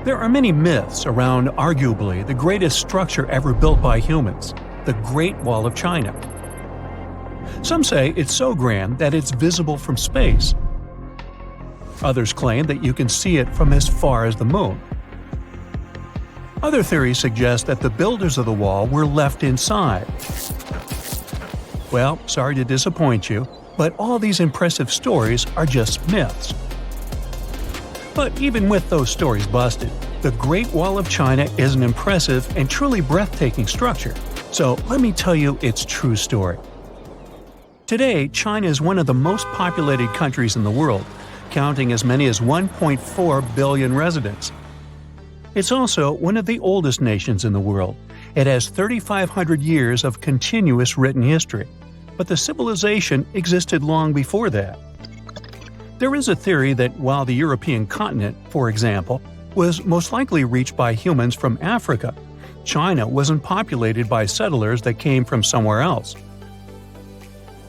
There are many myths around arguably the greatest structure ever built by humans, the Great Wall of China. Some say it's so grand that it's visible from space. Others claim that you can see it from as far as the moon. Other theories suggest that the builders of the wall were left inside. Well, sorry to disappoint you, but all these impressive stories are just myths. But even with those stories busted, the Great Wall of China is an impressive and truly breathtaking structure. So let me tell you its true story. Today, China is one of the most populated countries in the world, counting as many as 1.4 billion residents. It's also one of the oldest nations in the world. It has 3,500 years of continuous written history, but the civilization existed long before that. There is a theory that while the European continent, for example, was most likely reached by humans from Africa, China wasn't populated by settlers that came from somewhere else.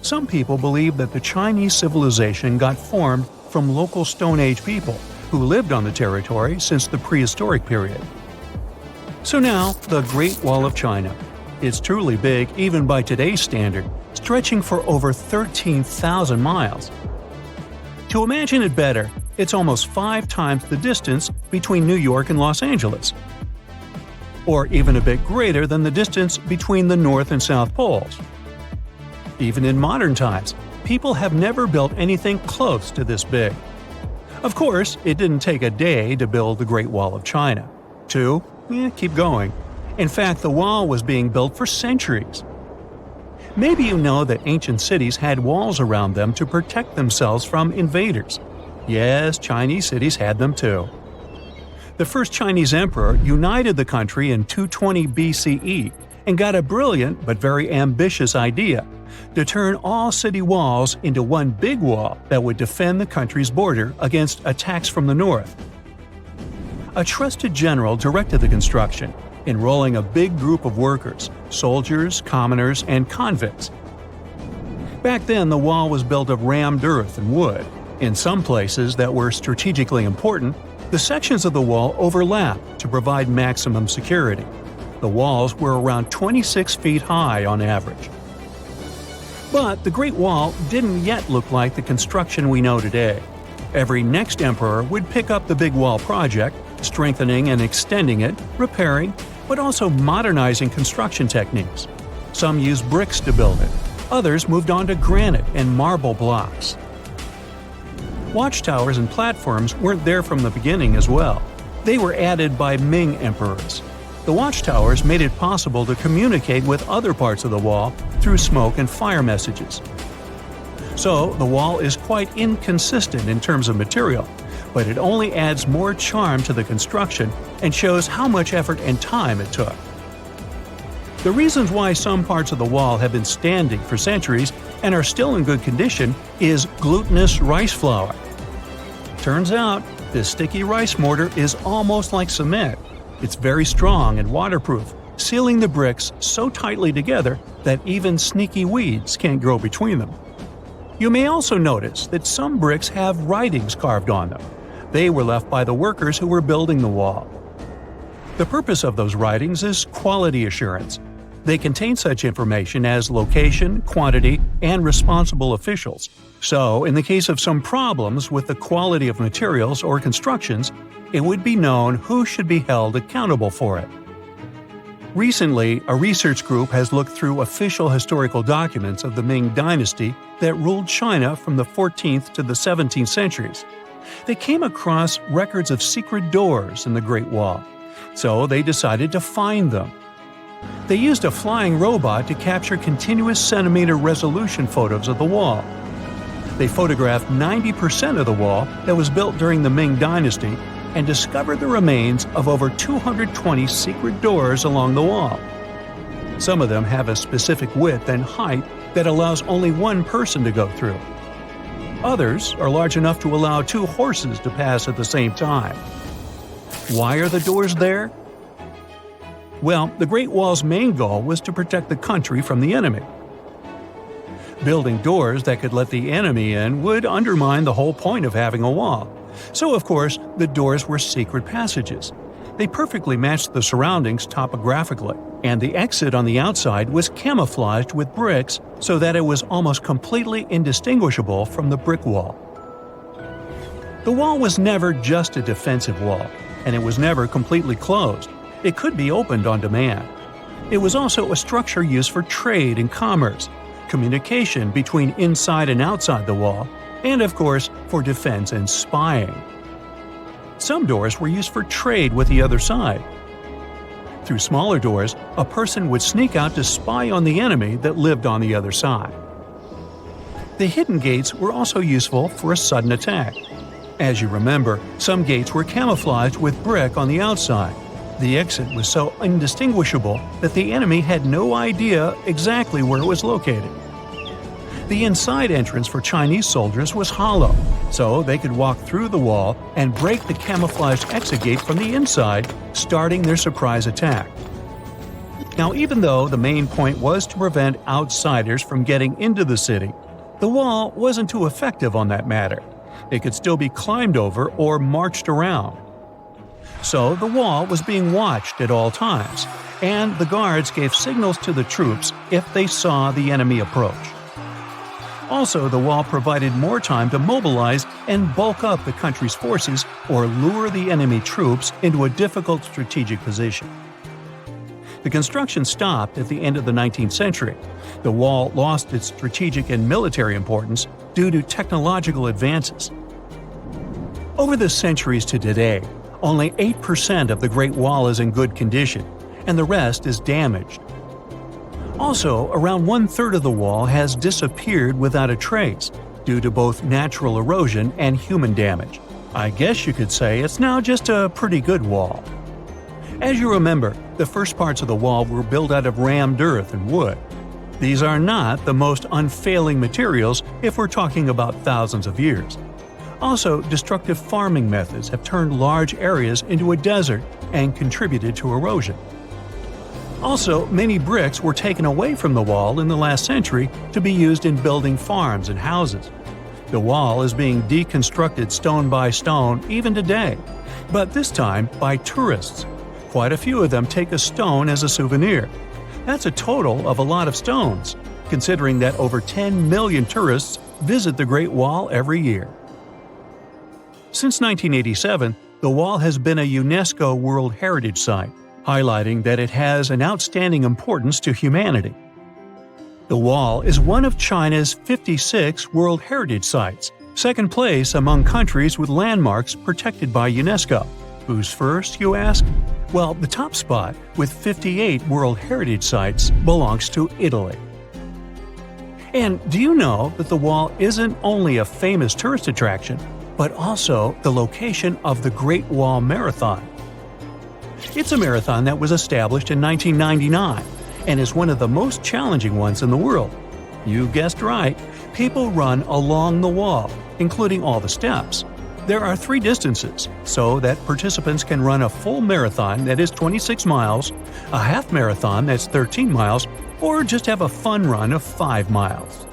Some people believe that the Chinese civilization got formed from local Stone Age people who lived on the territory since the prehistoric period. So now, the Great Wall of China. It's truly big even by today's standard, stretching for over 13,000 miles. To imagine it better, it's almost 5 times the distance between New York and Los Angeles. Or even a bit greater than the distance between the North and South Poles. Even in modern times, people have never built anything close to this big. Of course, it didn't take a day to build the Great Wall of China. 2? Keep going. In fact, the wall was being built for centuries. Maybe you know that ancient cities had walls around them to protect themselves from invaders. Yes, Chinese cities had them too. The first Chinese emperor united the country in 220 BCE and got a brilliant but very ambitious idea to turn all city walls into one big wall that would defend the country's border against attacks from the north. A trusted general directed the construction, enrolling a big group of workers, soldiers, commoners, and convicts. Back then, the wall was built of rammed earth and wood. In some places that were strategically important, the sections of the wall overlapped to provide maximum security. The walls were around 26 feet high on average. But the Great Wall didn't yet look like the construction we know today. Every next emperor would pick up the big wall project, strengthening and extending it, repairing, but also modernizing construction techniques. Some used bricks to build it, others moved on to granite and marble blocks. Watchtowers and platforms weren't there from the beginning as well. They were added by Ming emperors. The watchtowers made it possible to communicate with other parts of the wall through smoke and fire messages. So, the wall is quite inconsistent in terms of material, but it only adds more charm to the construction and shows how much effort and time it took. The reasons why some parts of the wall have been standing for centuries and are still in good condition is glutinous rice flour. Turns out, this sticky rice mortar is almost like cement. It's very strong and waterproof, sealing the bricks so tightly together that even sneaky weeds can't grow between them. You may also notice that some bricks have writings carved on them. They were left by the workers who were building the wall. The purpose of those writings is quality assurance. They contain such information as location, quantity, and responsible officials. So, in the case of some problems with the quality of materials or constructions, it would be known who should be held accountable for it. Recently, a research group has looked through official historical documents of the Ming Dynasty that ruled China from the 14th to the 17th centuries. They came across records of secret doors in the Great Wall, so they decided to find them. They used a flying robot to capture continuous centimeter resolution photos of the wall. They photographed 90% of the wall that was built during the Ming Dynasty and discovered the remains of over 220 secret doors along the wall. Some of them have a specific width and height that allows only one person to go through. Others are large enough to allow 2 horses to pass at the same time. Why are the doors there? Well, the Great Wall's main goal was to protect the country from the enemy. Building doors that could let the enemy in would undermine the whole point of having a wall. So, of course, the doors were secret passages. They perfectly matched the surroundings topographically, and the exit on the outside was camouflaged with bricks so that it was almost completely indistinguishable from the brick wall. The wall was never just a defensive wall, and it was never completely closed. It could be opened on demand. It was also a structure used for trade and commerce, communication between inside and outside the wall, and of course, for defense and spying. Some doors were used for trade with the other side. Through smaller doors, a person would sneak out to spy on the enemy that lived on the other side. The hidden gates were also useful for a sudden attack. As you remember, some gates were camouflaged with brick on the outside. The exit was so indistinguishable that the enemy had no idea exactly where it was located. The inside entrance for Chinese soldiers was hollow, so they could walk through the wall and break the camouflaged exit gate from the inside, starting their surprise attack. Now, even though the main point was to prevent outsiders from getting into the city, the wall wasn't too effective on that matter. It could still be climbed over or marched around. So the wall was being watched at all times, and the guards gave signals to the troops if they saw the enemy approach. Also, the wall provided more time to mobilize and bulk up the country's forces or lure the enemy troops into a difficult strategic position. The construction stopped at the end of the 19th century. The wall lost its strategic and military importance due to technological advances. Over the centuries to today, only 8% of the Great Wall is in good condition, and the rest is damaged. Also, around 1/3 of the wall has disappeared without a trace, due to both natural erosion and human damage. I guess you could say it's now just a pretty good wall. As you remember, the first parts of the wall were built out of rammed earth and wood. These are not the most unfailing materials if we're talking about thousands of years. Also, destructive farming methods have turned large areas into a desert and contributed to erosion. Also, many bricks were taken away from the wall in the last century to be used in building farms and houses. The wall is being deconstructed stone by stone even today, but this time by tourists. Quite a few of them take a stone as a souvenir. That's a total of a lot of stones, considering that over 10 million tourists visit the Great Wall every year. Since 1987, the wall has been a UNESCO World Heritage Site, highlighting that it has an outstanding importance to humanity. The wall is one of China's 56 World Heritage Sites, second place among countries with landmarks protected by UNESCO. Who's first, you ask? Well, the top spot, with 58 World Heritage Sites, belongs to Italy. And do you know that the wall isn't only a famous tourist attraction, but also the location of the Great Wall Marathon? It's a marathon that was established in 1999 and is one of the most challenging ones in the world. You guessed right, people run along the wall, including all the steps. There are 3 distances, so that participants can run a full marathon that is 26 miles, a half marathon that's 13 miles, or just have a fun run of 5 miles.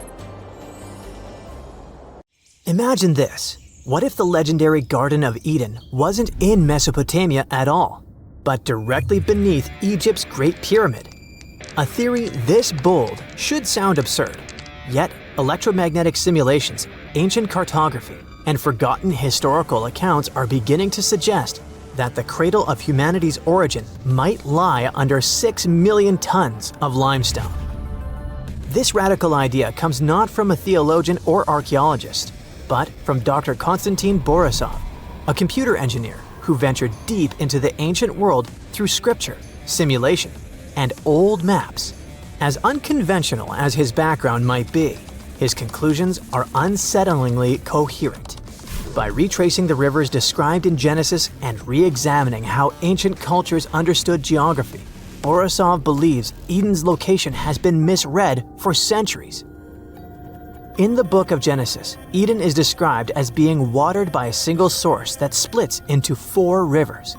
Imagine this. What if the legendary Garden of Eden wasn't in Mesopotamia at all, but directly beneath Egypt's Great Pyramid? A theory this bold should sound absurd, yet electromagnetic simulations, ancient cartography, and forgotten historical accounts are beginning to suggest that the cradle of humanity's origin might lie under 6 million tons of limestone. This radical idea comes not from a theologian or archaeologist, but from Dr. Konstantin Borisov, a computer engineer who ventured deep into the ancient world through scripture, simulation, and old maps. As unconventional as his background might be, his conclusions are unsettlingly coherent. By retracing the rivers described in Genesis and re-examining how ancient cultures understood geography, Borisov believes Eden's location has been misread for centuries. In the book of Genesis, Eden is described as being watered by a single source that splits into 4 rivers: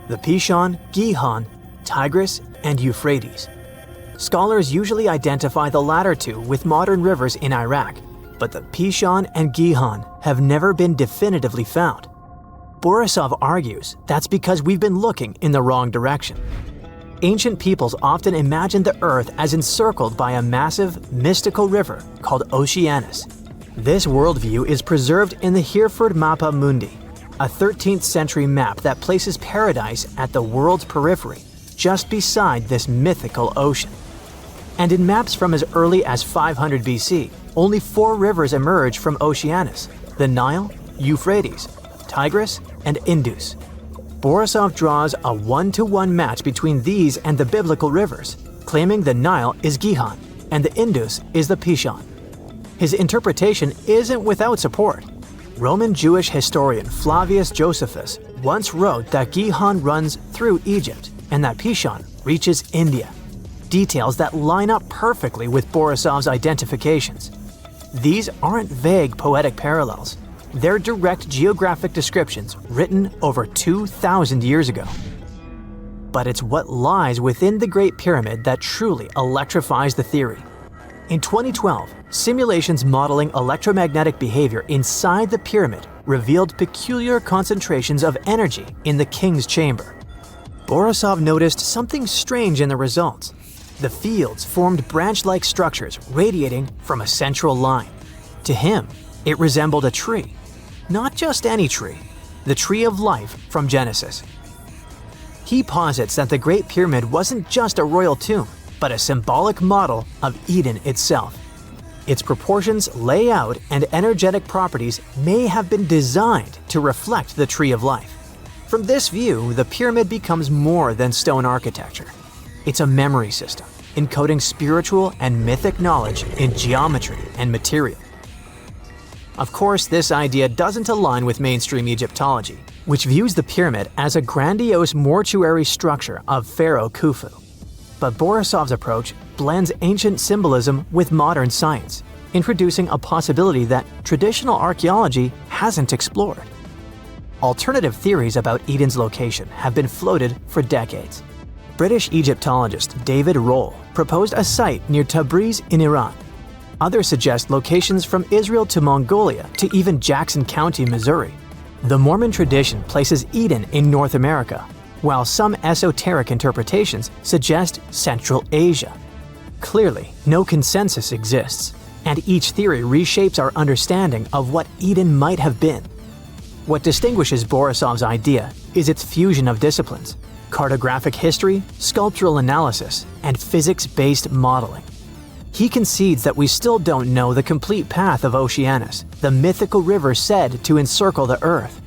the Pishon, Gihon, Tigris, and Euphrates. Scholars usually identify the latter 2 with modern rivers in Iraq, but the Pishon and Gihon have never been definitively found. Borisov argues that's because we've been looking in the wrong direction. Ancient peoples often imagined the Earth as encircled by a massive, mystical river called Oceanus. This worldview is preserved in the Hereford Mappa Mundi, a 13th century map that places paradise at the world's periphery, just beside this mythical ocean. And in maps from as early as 500 BC, only 4 rivers emerge from Oceanus: the Nile, Euphrates, Tigris, and Indus. Borisov draws a 1-to-1 match between these and the biblical rivers, claiming the Nile is Gihon and the Indus is the Pishon. His interpretation isn't without support. Roman Jewish historian Flavius Josephus once wrote that Gihon runs through Egypt and that Pishon reaches India, details that line up perfectly with Borisov's identifications. These aren't vague poetic parallels. They're direct geographic descriptions written over 2,000 years ago. But it's what lies within the Great Pyramid that truly electrifies the theory. In 2012, simulations modeling electromagnetic behavior inside the pyramid revealed peculiar concentrations of energy in the king's chamber. Borisov noticed something strange in the results. The fields formed branch-like structures radiating from a central line. To him, it resembled a tree. Not just any tree, the tree of life from Genesis. He posits that the Great Pyramid wasn't just a royal tomb, but a symbolic model of Eden itself. Its proportions, layout, and energetic properties may have been designed to reflect the tree of life. From this view, the pyramid becomes more than stone architecture. It's a memory system, encoding spiritual and mythic knowledge in geometry and material. Of course, this idea doesn't align with mainstream Egyptology, which views the pyramid as a grandiose mortuary structure of Pharaoh Khufu. But Borisov's approach blends ancient symbolism with modern science, introducing a possibility that traditional archaeology hasn't explored. Alternative theories about Eden's location have been floated for decades. British Egyptologist David Rohl proposed a site near Tabriz in Iran. Others suggest locations from Israel to Mongolia to even Jackson County, Missouri. The Mormon tradition places Eden in North America, while some esoteric interpretations suggest Central Asia. Clearly, no consensus exists, and each theory reshapes our understanding of what Eden might have been. What distinguishes Borisov's idea is its fusion of disciplines: cartographic history, sculptural analysis, and physics-based modeling. He concedes that we still don't know the complete path of Oceanus, the mythical river said to encircle the Earth.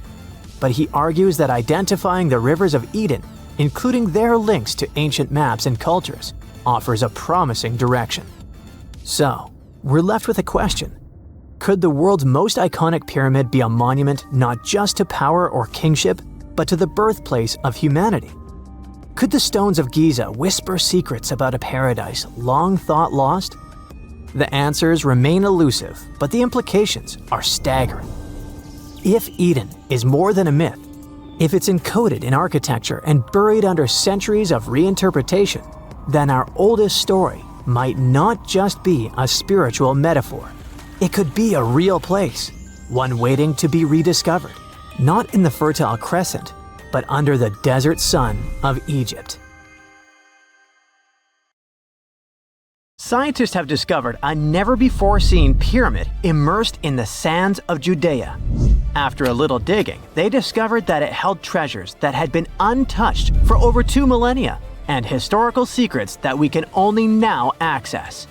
But he argues that identifying the rivers of Eden, including their links to ancient maps and cultures, offers a promising direction. So, we're left with a question. Could the world's most iconic pyramid be a monument not just to power or kingship, but to the birthplace of humanity? Could the stones of Giza whisper secrets about a paradise long thought lost? The answers remain elusive, but the implications are staggering. If Eden is more than a myth, if it's encoded in architecture and buried under centuries of reinterpretation, then our oldest story might not just be a spiritual metaphor. It could be a real place, one waiting to be rediscovered, not in the Fertile Crescent, but under the desert sun of Egypt. Scientists have discovered a never-before-seen pyramid immersed in the sands of Judea. After a little digging, they discovered that it held treasures that had been untouched for over 2 millennia and historical secrets that we can only now access.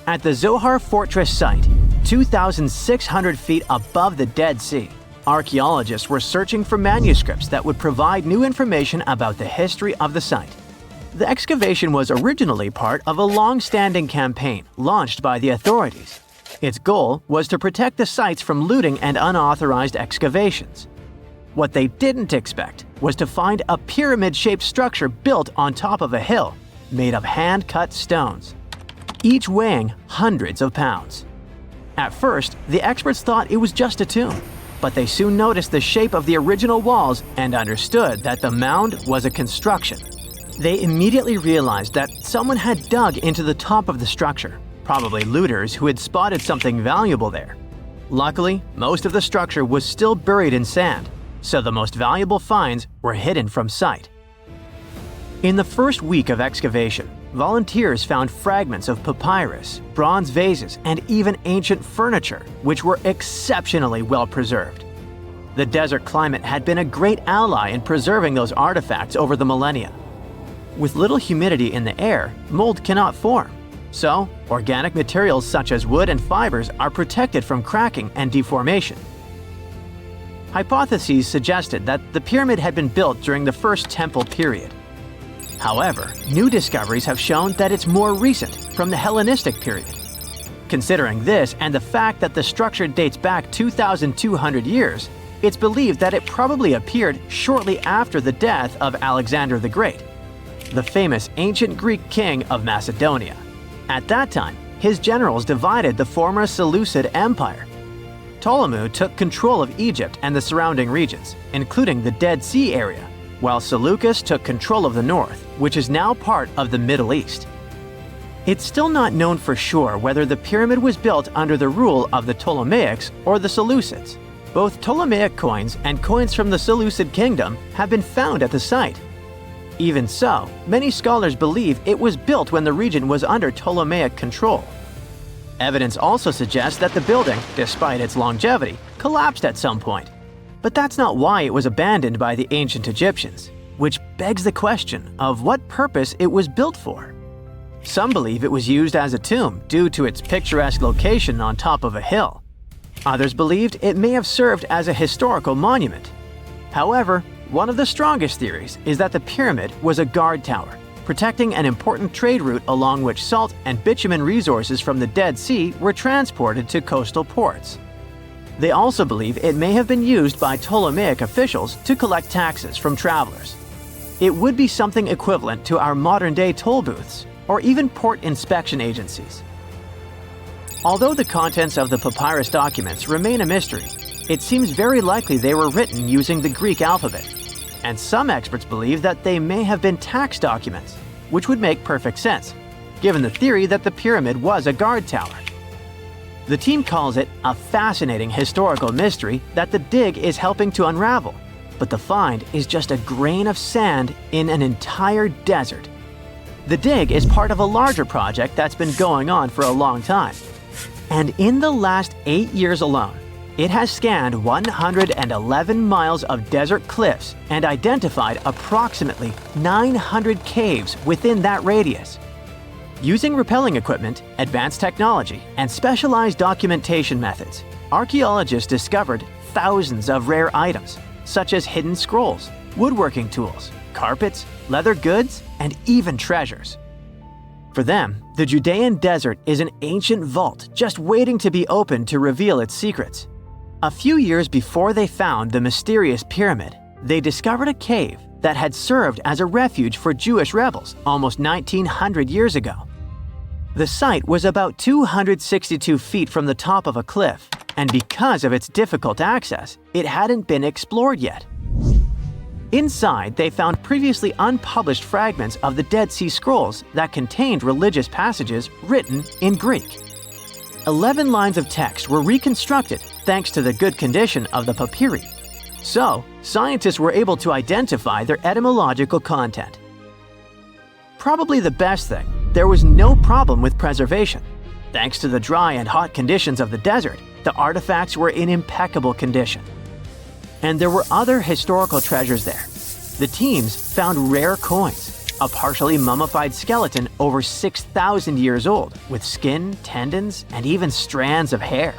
At the Zohar Fortress site, 2,600 feet above the Dead Sea, archaeologists were searching for manuscripts that would provide new information about the history of the site. The excavation was originally part of a long-standing campaign launched by the authorities. Its goal was to protect the sites from looting and unauthorized excavations. What they didn't expect was to find a pyramid-shaped structure built on top of a hill, made of hand-cut stones, each weighing hundreds of pounds. At first, the experts thought it was just a tomb, but they soon noticed the shape of the original walls and understood that the mound was a construction. They immediately realized that someone had dug into the top of the structure, probably looters who had spotted something valuable there. Luckily, most of the structure was still buried in sand, so the most valuable finds were hidden from sight. In the first week of excavation, volunteers found fragments of papyrus, bronze vases, and even ancient furniture, which were exceptionally well preserved. The desert climate had been a great ally in preserving those artifacts over the millennia. With little humidity in the air, mold cannot form, so organic materials such as wood and fibers are protected from cracking and deformation. Hypotheses suggested that the pyramid had been built during the First Temple period. However, new discoveries have shown that it's more recent, from the Hellenistic period. Considering this and the fact that the structure dates back 2,200 years, it's believed that it probably appeared shortly after the death of Alexander the Great, the famous ancient Greek king of Macedonia. At that time, his generals divided the former Seleucid Empire. Ptolemy took control of Egypt and the surrounding regions, including the Dead Sea area, while Seleucus took control of the north, which is now part of the Middle East. It's still not known for sure whether the pyramid was built under the rule of the Ptolemaics or the Seleucids. Both Ptolemaic coins and coins from the Seleucid kingdom have been found at the site. Even so, many scholars believe it was built when the region was under Ptolemaic control. Evidence also suggests that the building, despite its longevity, collapsed at some point. But that's not why it was abandoned by the ancient Egyptians, which begs the question of what purpose it was built for. Some believe it was used as a tomb due to its picturesque location on top of a hill. Others believed it may have served as a historical monument. However, one of the strongest theories is that the pyramid was a guard tower, protecting an important trade route along which salt and bitumen resources from the Dead Sea were transported to coastal ports. They also believe it may have been used by Ptolemaic officials to collect taxes from travelers. It would be something equivalent to our modern-day toll booths or even port inspection agencies. Although the contents of the papyrus documents remain a mystery, it seems very likely they were written using the Greek alphabet, and some experts believe that they may have been tax documents, which would make perfect sense, given the theory that the pyramid was a guard tower. The team calls it a fascinating historical mystery that the dig is helping to unravel, but the find is just a grain of sand in an entire desert. The dig is part of a larger project that's been going on for a long time, and in the last 8 years alone, it has scanned 111 miles of desert cliffs and identified approximately 900 caves within that radius. Using rappelling equipment, advanced technology, and specialized documentation methods, archaeologists discovered thousands of rare items, such as hidden scrolls, woodworking tools, carpets, leather goods, and even treasures. For them, the Judean desert is an ancient vault just waiting to be opened to reveal its secrets. A few years before they found the mysterious pyramid, they discovered a cave that had served as a refuge for Jewish rebels almost 1,900 years ago. The site was about 262 feet from the top of a cliff, and because of its difficult access, it hadn't been explored yet. Inside, they found previously unpublished fragments of the Dead Sea Scrolls that contained religious passages written in Greek. 11 lines of text were reconstructed thanks to the good condition of the papyri. So, scientists were able to identify their etymological content. Probably the best thing, there was no problem with preservation. Thanks to the dry and hot conditions of the desert, the artifacts were in impeccable condition. And there were other historical treasures there. The teams found rare coins, a partially mummified skeleton over 6,000 years old, with skin, tendons, and even strands of hair.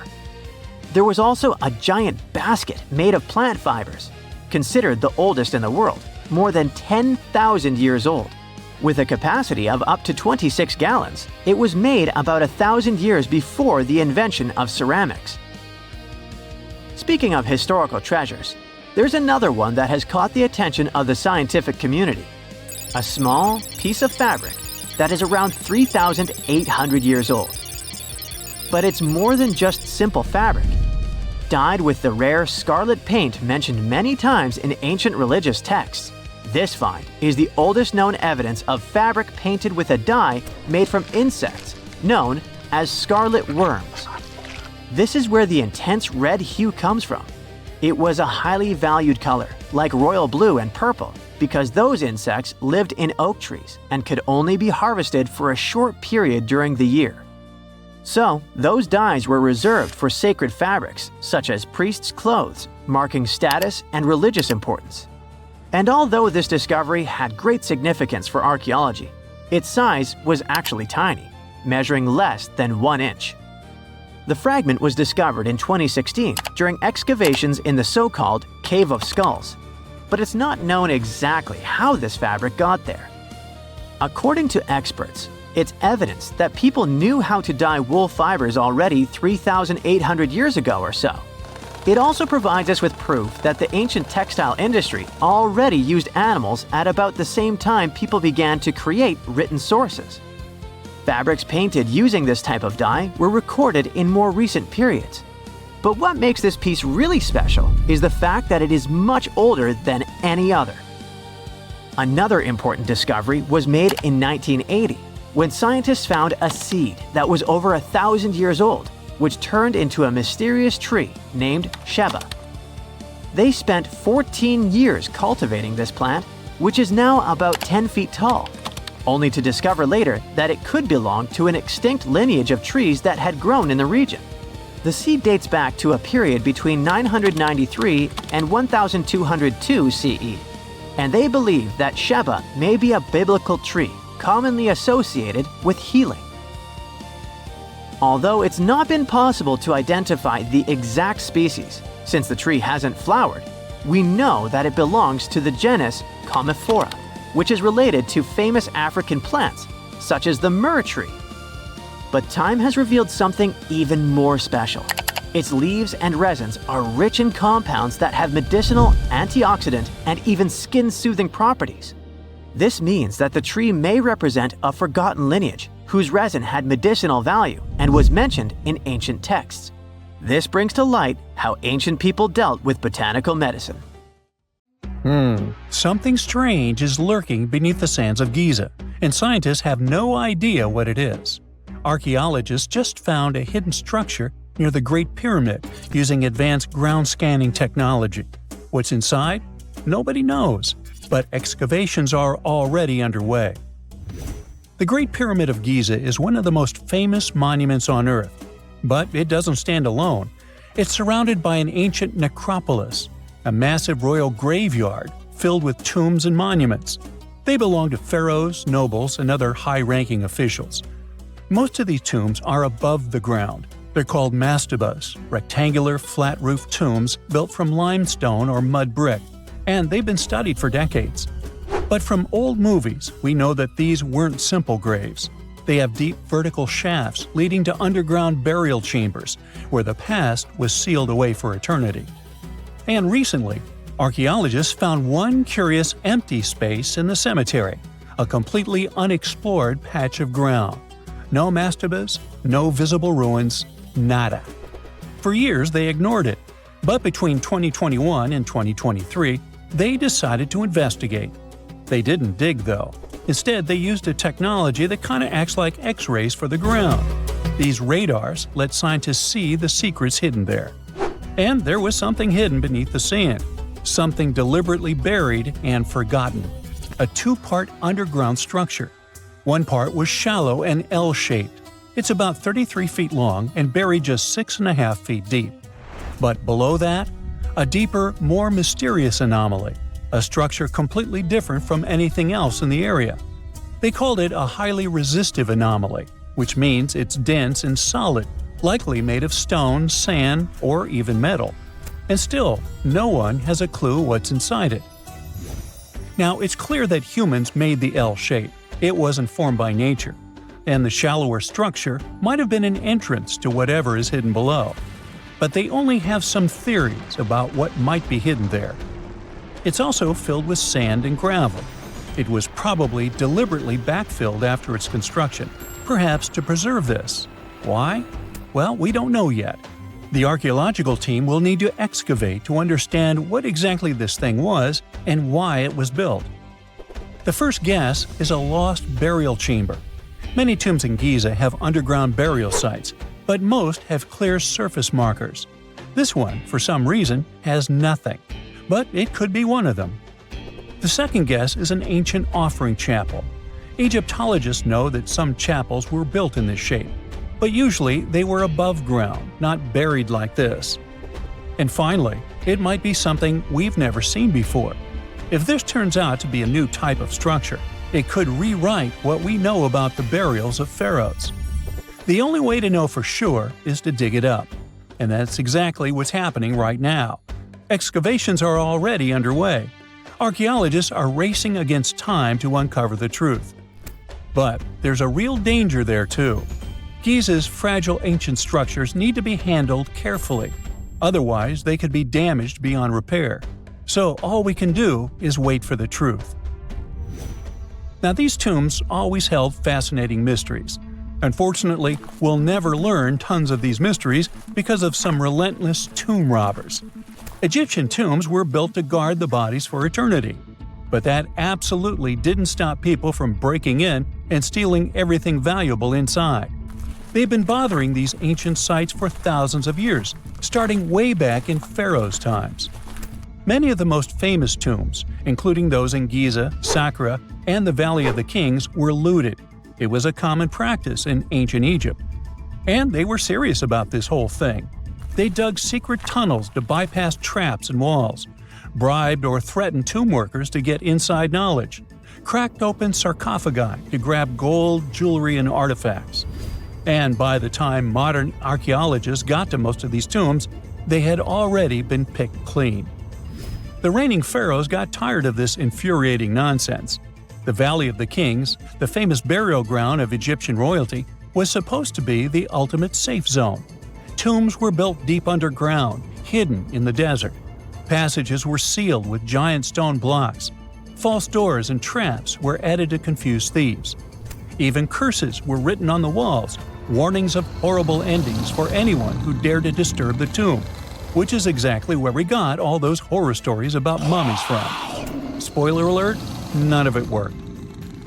There was also a giant basket made of plant fibers, considered the oldest in the world, more than 10,000 years old. With a capacity of up to 26 gallons, it was made about 1,000 years before the invention of ceramics. Speaking of historical treasures, there's another one that has caught the attention of the scientific community. A small piece of fabric that is around 3,800 years old. But it's more than just simple fabric. Dyed with the rare scarlet paint mentioned many times in ancient religious texts, this find is the oldest known evidence of fabric painted with a dye made from insects, known as scarlet worms. This is where the intense red hue comes from. It was a highly valued color, like royal blue and purple, because those insects lived in oak trees and could only be harvested for a short period during the year. So, those dyes were reserved for sacred fabrics, such as priests' clothes, marking status and religious importance. And although this discovery had great significance for archaeology, its size was actually tiny, measuring less than 1 inch. The fragment was discovered in 2016 during excavations in the so-called Cave of Skulls, but it's not known exactly how this fabric got there. According to experts, it's evidence that people knew how to dye wool fibers already 3,800 years ago or so. It also provides us with proof that the ancient textile industry already used animals at about the same time people began to create written sources. Fabrics painted using this type of dye were recorded in more recent periods. But what makes this piece really special is the fact that it is much older than any other. Another important discovery was made in 1980, when scientists found a seed that was over 1,000 years old, which turned into a mysterious tree named Sheba. They spent 14 years cultivating this plant, which is now about 10 feet tall, only to discover later that it could belong to an extinct lineage of trees that had grown in the region. The seed dates back to a period between 993 and 1202 CE, and they believe that Sheba may be a biblical tree commonly associated with healing. Although it's not been possible to identify the exact species, since the tree hasn't flowered, we know that it belongs to the genus Commiphora, which is related to famous African plants, such as the myrrh tree. But time has revealed something even more special. Its leaves and resins are rich in compounds that have medicinal, antioxidant, and even skin-soothing properties. This means that the tree may represent a forgotten lineage whose resin had medicinal value and was mentioned in ancient texts. This brings to light how ancient people dealt with botanical medicine. Something strange is lurking beneath the sands of Giza, and scientists have no idea what it is. Archaeologists just found a hidden structure near the Great Pyramid using advanced ground scanning technology. What's inside? Nobody knows, but excavations are already underway. The Great Pyramid of Giza is one of the most famous monuments on Earth, but it doesn't stand alone. It's surrounded by an ancient necropolis, a massive royal graveyard filled with tombs and monuments. They belong to pharaohs, nobles, and other high-ranking officials. Most of these tombs are above the ground. They're called mastabas, rectangular, flat-roofed tombs built from limestone or mud brick, and they've been studied for decades. But from old movies, we know that these weren't simple graves. They have deep vertical shafts leading to underground burial chambers, where the past was sealed away for eternity. And recently, archaeologists found one curious empty space in the cemetery, a completely unexplored patch of ground. No mastabas, no visible ruins, nada. For years they ignored it, but between 2021 and 2023, they decided to investigate. They didn't dig though. Instead, they used a technology that kind of acts like X-rays for the ground. These radars let scientists see the secrets hidden there. And there was something hidden beneath the sand, something deliberately buried and forgotten. A two-part underground structure. One part was shallow and L-shaped. It's about 33 feet long and buried just 6.5 feet deep. But below that, a deeper, more mysterious anomaly, a structure completely different from anything else in the area. They called it a highly resistive anomaly, which means it's dense and solid, likely made of stone, sand, or even metal. And still, no one has a clue what's inside it. Now, it's clear that humans made the L shape. It wasn't formed by nature. And the shallower structure might have been an entrance to whatever is hidden below. But they only have some theories about what might be hidden there. It's also filled with sand and gravel. It was probably deliberately backfilled after its construction, perhaps to preserve this. Why? Well, we don't know yet. The archaeological team will need to excavate to understand what exactly this thing was and why it was built. The first guess is a lost burial chamber. Many tombs in Giza have underground burial sites, but most have clear surface markers. This one, for some reason, has nothing, but it could be one of them. The second guess is an ancient offering chapel. Egyptologists know that some chapels were built in this shape, but usually they were above ground, not buried like this. And finally, it might be something we've never seen before. If this turns out to be a new type of structure, it could rewrite what we know about the burials of pharaohs. The only way to know for sure is to dig it up, and that's exactly what's happening right now. Excavations are already underway. Archaeologists are racing against time to uncover the truth. But there's a real danger there too. Giza's fragile ancient structures need to be handled carefully. Otherwise, they could be damaged beyond repair. So all we can do is wait for the truth. Now, these tombs always held fascinating mysteries. Unfortunately, we'll never learn tons of these mysteries because of some relentless tomb robbers. Egyptian tombs were built to guard the bodies for eternity. But that absolutely didn't stop people from breaking in and stealing everything valuable inside. They've been bothering these ancient sites for thousands of years, starting way back in Pharaoh's times. Many of the most famous tombs, including those in Giza, Saqqara, and the Valley of the Kings, were looted. It was a common practice in ancient Egypt. And they were serious about this whole thing. They dug secret tunnels to bypass traps and walls, bribed or threatened tomb workers to get inside knowledge, cracked open sarcophagi to grab gold, jewelry, and artifacts. And by the time modern archaeologists got to most of these tombs, they had already been picked clean. The reigning pharaohs got tired of this infuriating nonsense. The Valley of the Kings, the famous burial ground of Egyptian royalty, was supposed to be the ultimate safe zone. Tombs were built deep underground, hidden in the desert. Passages were sealed with giant stone blocks. False doors and traps were added to confuse thieves. Even curses were written on the walls, warnings of horrible endings for anyone who dared to disturb the tomb, which is exactly where we got all those horror stories about mummies from. Spoiler alert, none of it worked.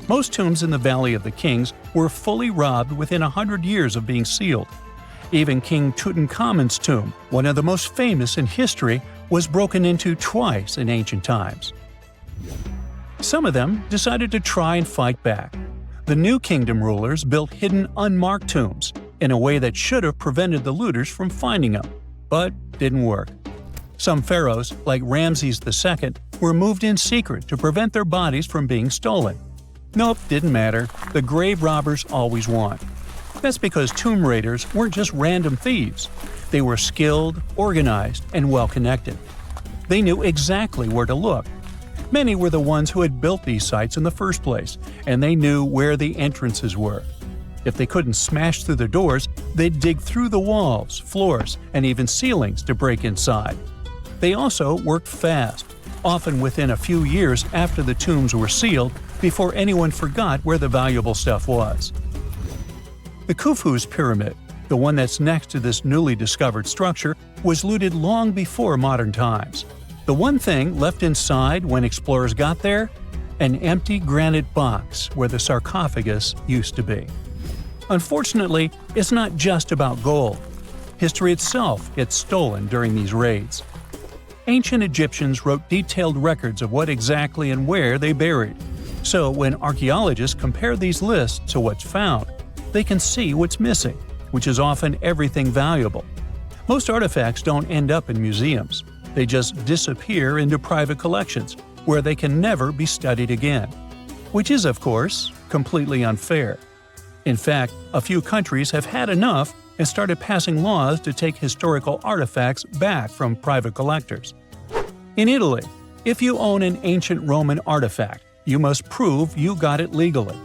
Most tombs in the Valley of the Kings were fully robbed within 100 years of being sealed. Even King Tutankhamun's tomb, one of the most famous in history, was broken into twice in ancient times. Some of them decided to try and fight back. The New Kingdom rulers built hidden unmarked tombs in a way that should have prevented the looters from finding them, but didn't work. Some pharaohs, like Ramses II, were moved in secret to prevent their bodies from being stolen. Nope, didn't matter. The grave robbers always won. That's because tomb raiders weren't just random thieves. They were skilled, organized, and well-connected. They knew exactly where to look. Many were the ones who had built these sites in the first place, and they knew where the entrances were. If they couldn't smash through the doors, they'd dig through the walls, floors, and even ceilings to break inside. They also worked fast, often within a few years after the tombs were sealed, before anyone forgot where the valuable stuff was. The Khufu's pyramid, the one that's next to this newly discovered structure, was looted long before modern times. The one thing left inside when explorers got there? An empty granite box where the sarcophagus used to be. Unfortunately, it's not just about gold. History itself gets stolen during these raids. Ancient Egyptians wrote detailed records of what exactly and where they buried. So when archaeologists compare these lists to what's found, they can see what's missing, which is often everything valuable. Most artifacts don't end up in museums. They just disappear into private collections, where they can never be studied again. Which is, of course, completely unfair. In fact, a few countries have had enough and started passing laws to take historical artifacts back from private collectors. In Italy, if you own an ancient Roman artifact, you must prove you got it legally.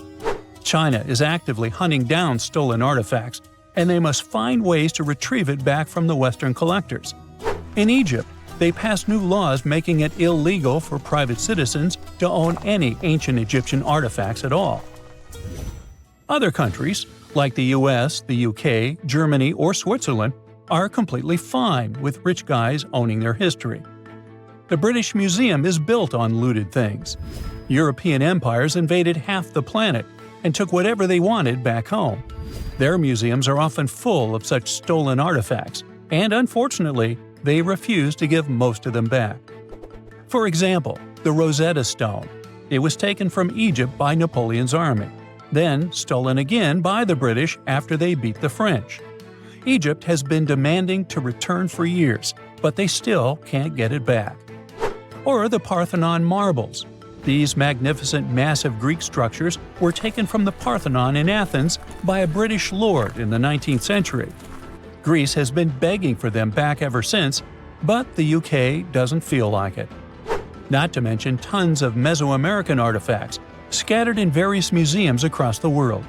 China is actively hunting down stolen artifacts, and they must find ways to retrieve it back from the Western collectors. In Egypt, they passed new laws making it illegal for private citizens to own any ancient Egyptian artifacts at all. Other countries, like the US, the UK, Germany, or Switzerland, are completely fine with rich guys owning their history. The British Museum is built on looted things. European empires invaded half the planet and took whatever they wanted back home. Their museums are often full of such stolen artifacts, and unfortunately, they refuse to give most of them back. For example, the Rosetta Stone. It was taken from Egypt by Napoleon's army, then stolen again by the British after they beat the French. Egypt has been demanding to return for years, but they still can't get it back. Or the Parthenon marbles. These magnificent massive Greek structures were taken from the Parthenon in Athens by a British lord in the 19th century. Greece has been begging for them back ever since, but the UK doesn't feel like it. Not to mention tons of Mesoamerican artifacts, scattered in various museums across the world.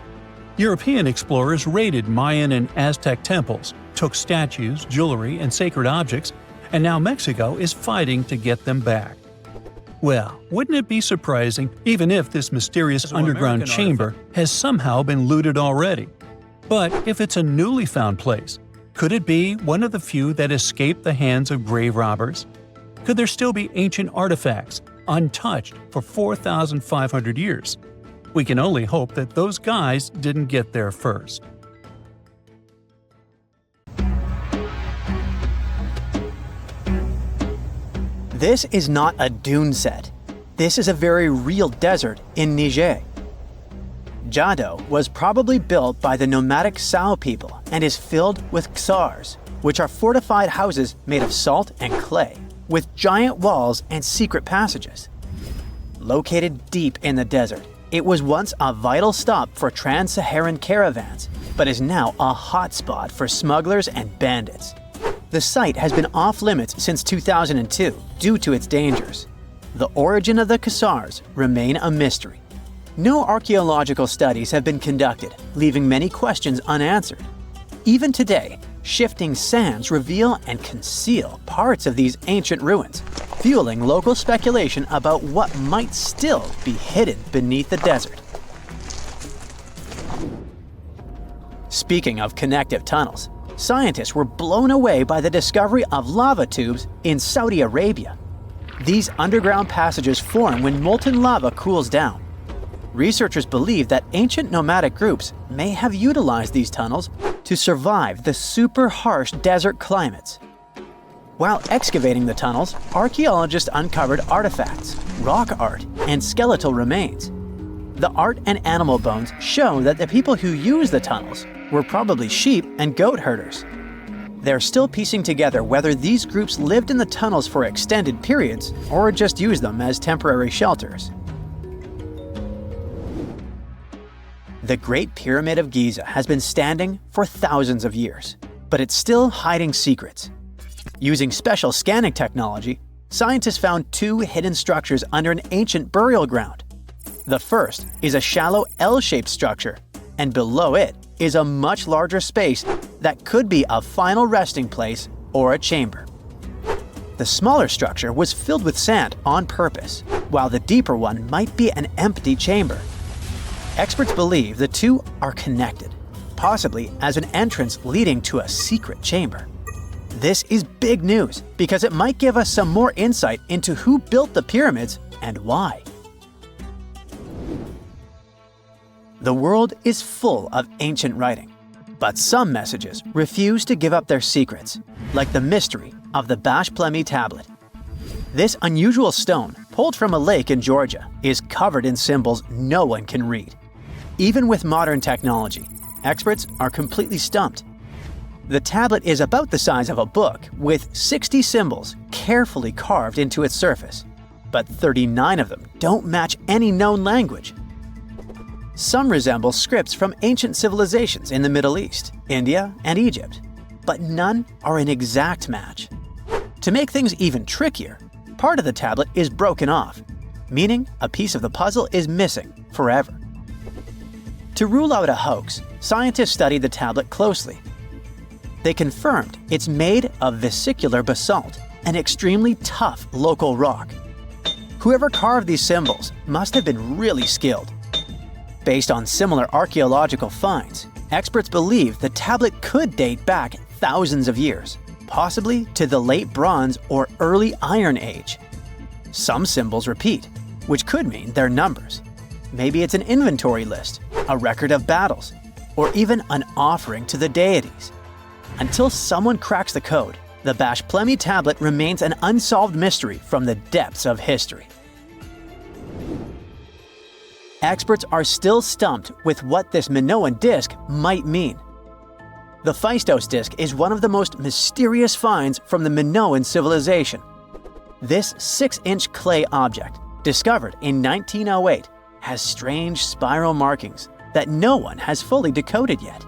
European explorers raided Mayan and Aztec temples, took statues, jewelry, and sacred objects, and now Mexico is fighting to get them back. Well, wouldn't it be surprising even if this mysterious underground chamber has somehow been looted already? But if it's a newly found place, could it be one of the few that escaped the hands of grave robbers? Could there still be ancient artifacts, untouched for 4,500 years? We can only hope that those guys didn't get there first. This is not a dune set. This is a very real desert in Niger. Jado was probably built by the nomadic Sao people and is filled with ksars, which are fortified houses made of salt and clay, with giant walls and secret passages. Located deep in the desert, it was once a vital stop for trans-Saharan caravans, but is now a hotspot for smugglers and bandits. The site has been off-limits since 2002 due to its dangers. The origin of the ksars remain a mystery. No archaeological studies have been conducted, leaving many questions unanswered. Even today, shifting sands reveal and conceal parts of these ancient ruins, fueling local speculation about what might still be hidden beneath the desert. Speaking of connective tunnels, scientists were blown away by the discovery of lava tubes in Saudi Arabia. These underground passages form when molten lava cools down. Researchers believe that ancient nomadic groups may have utilized these tunnels to survive the super harsh desert climates. While excavating the tunnels, archaeologists uncovered artifacts, rock art, and skeletal remains. The art and animal bones show that the people who used the tunnels were probably sheep and goat herders. They're still piecing together whether these groups lived in the tunnels for extended periods or just used them as temporary shelters. The Great Pyramid of Giza has been standing for thousands of years, but it's still hiding secrets. Using special scanning technology, scientists found two hidden structures under an ancient burial ground. The first is a shallow L-shaped structure, and below it is a much larger space that could be a final resting place or a chamber. The smaller structure was filled with sand on purpose, while the deeper one might be an empty chamber. Experts believe the two are connected, possibly as an entrance leading to a secret chamber. This is big news because it might give us some more insight into who built the pyramids and why. The world is full of ancient writing, but some messages refuse to give up their secrets, like the mystery of the Bash Plemi tablet. This unusual stone, pulled from a lake in Georgia, is covered in symbols no one can read. Even with modern technology, experts are completely stumped. The tablet is about the size of a book, with 60 symbols carefully carved into its surface, but 39 of them don't match any known language. Some resemble scripts from ancient civilizations in the Middle East, India, and Egypt, but none are an exact match. To make things even trickier, part of the tablet is broken off, meaning a piece of the puzzle is missing forever. To rule out a hoax, scientists studied the tablet closely. They confirmed it's made of vesicular basalt, an extremely tough local rock. Whoever carved these symbols must have been really skilled. Based on similar archaeological finds, experts believe the tablet could date back thousands of years, possibly to the late Bronze or early Iron Age. Some symbols repeat, which could mean they're numbers. Maybe it's an inventory list, a record of battles, or even an offering to the deities. Until someone cracks the code, the Bashplemi tablet remains an unsolved mystery from the depths of history. Experts are still stumped with what this Minoan disk might mean. The Phaistos disk is one of the most mysterious finds from the Minoan civilization. This 6-inch clay object, discovered in 1908, has strange spiral markings that no one has fully decoded yet.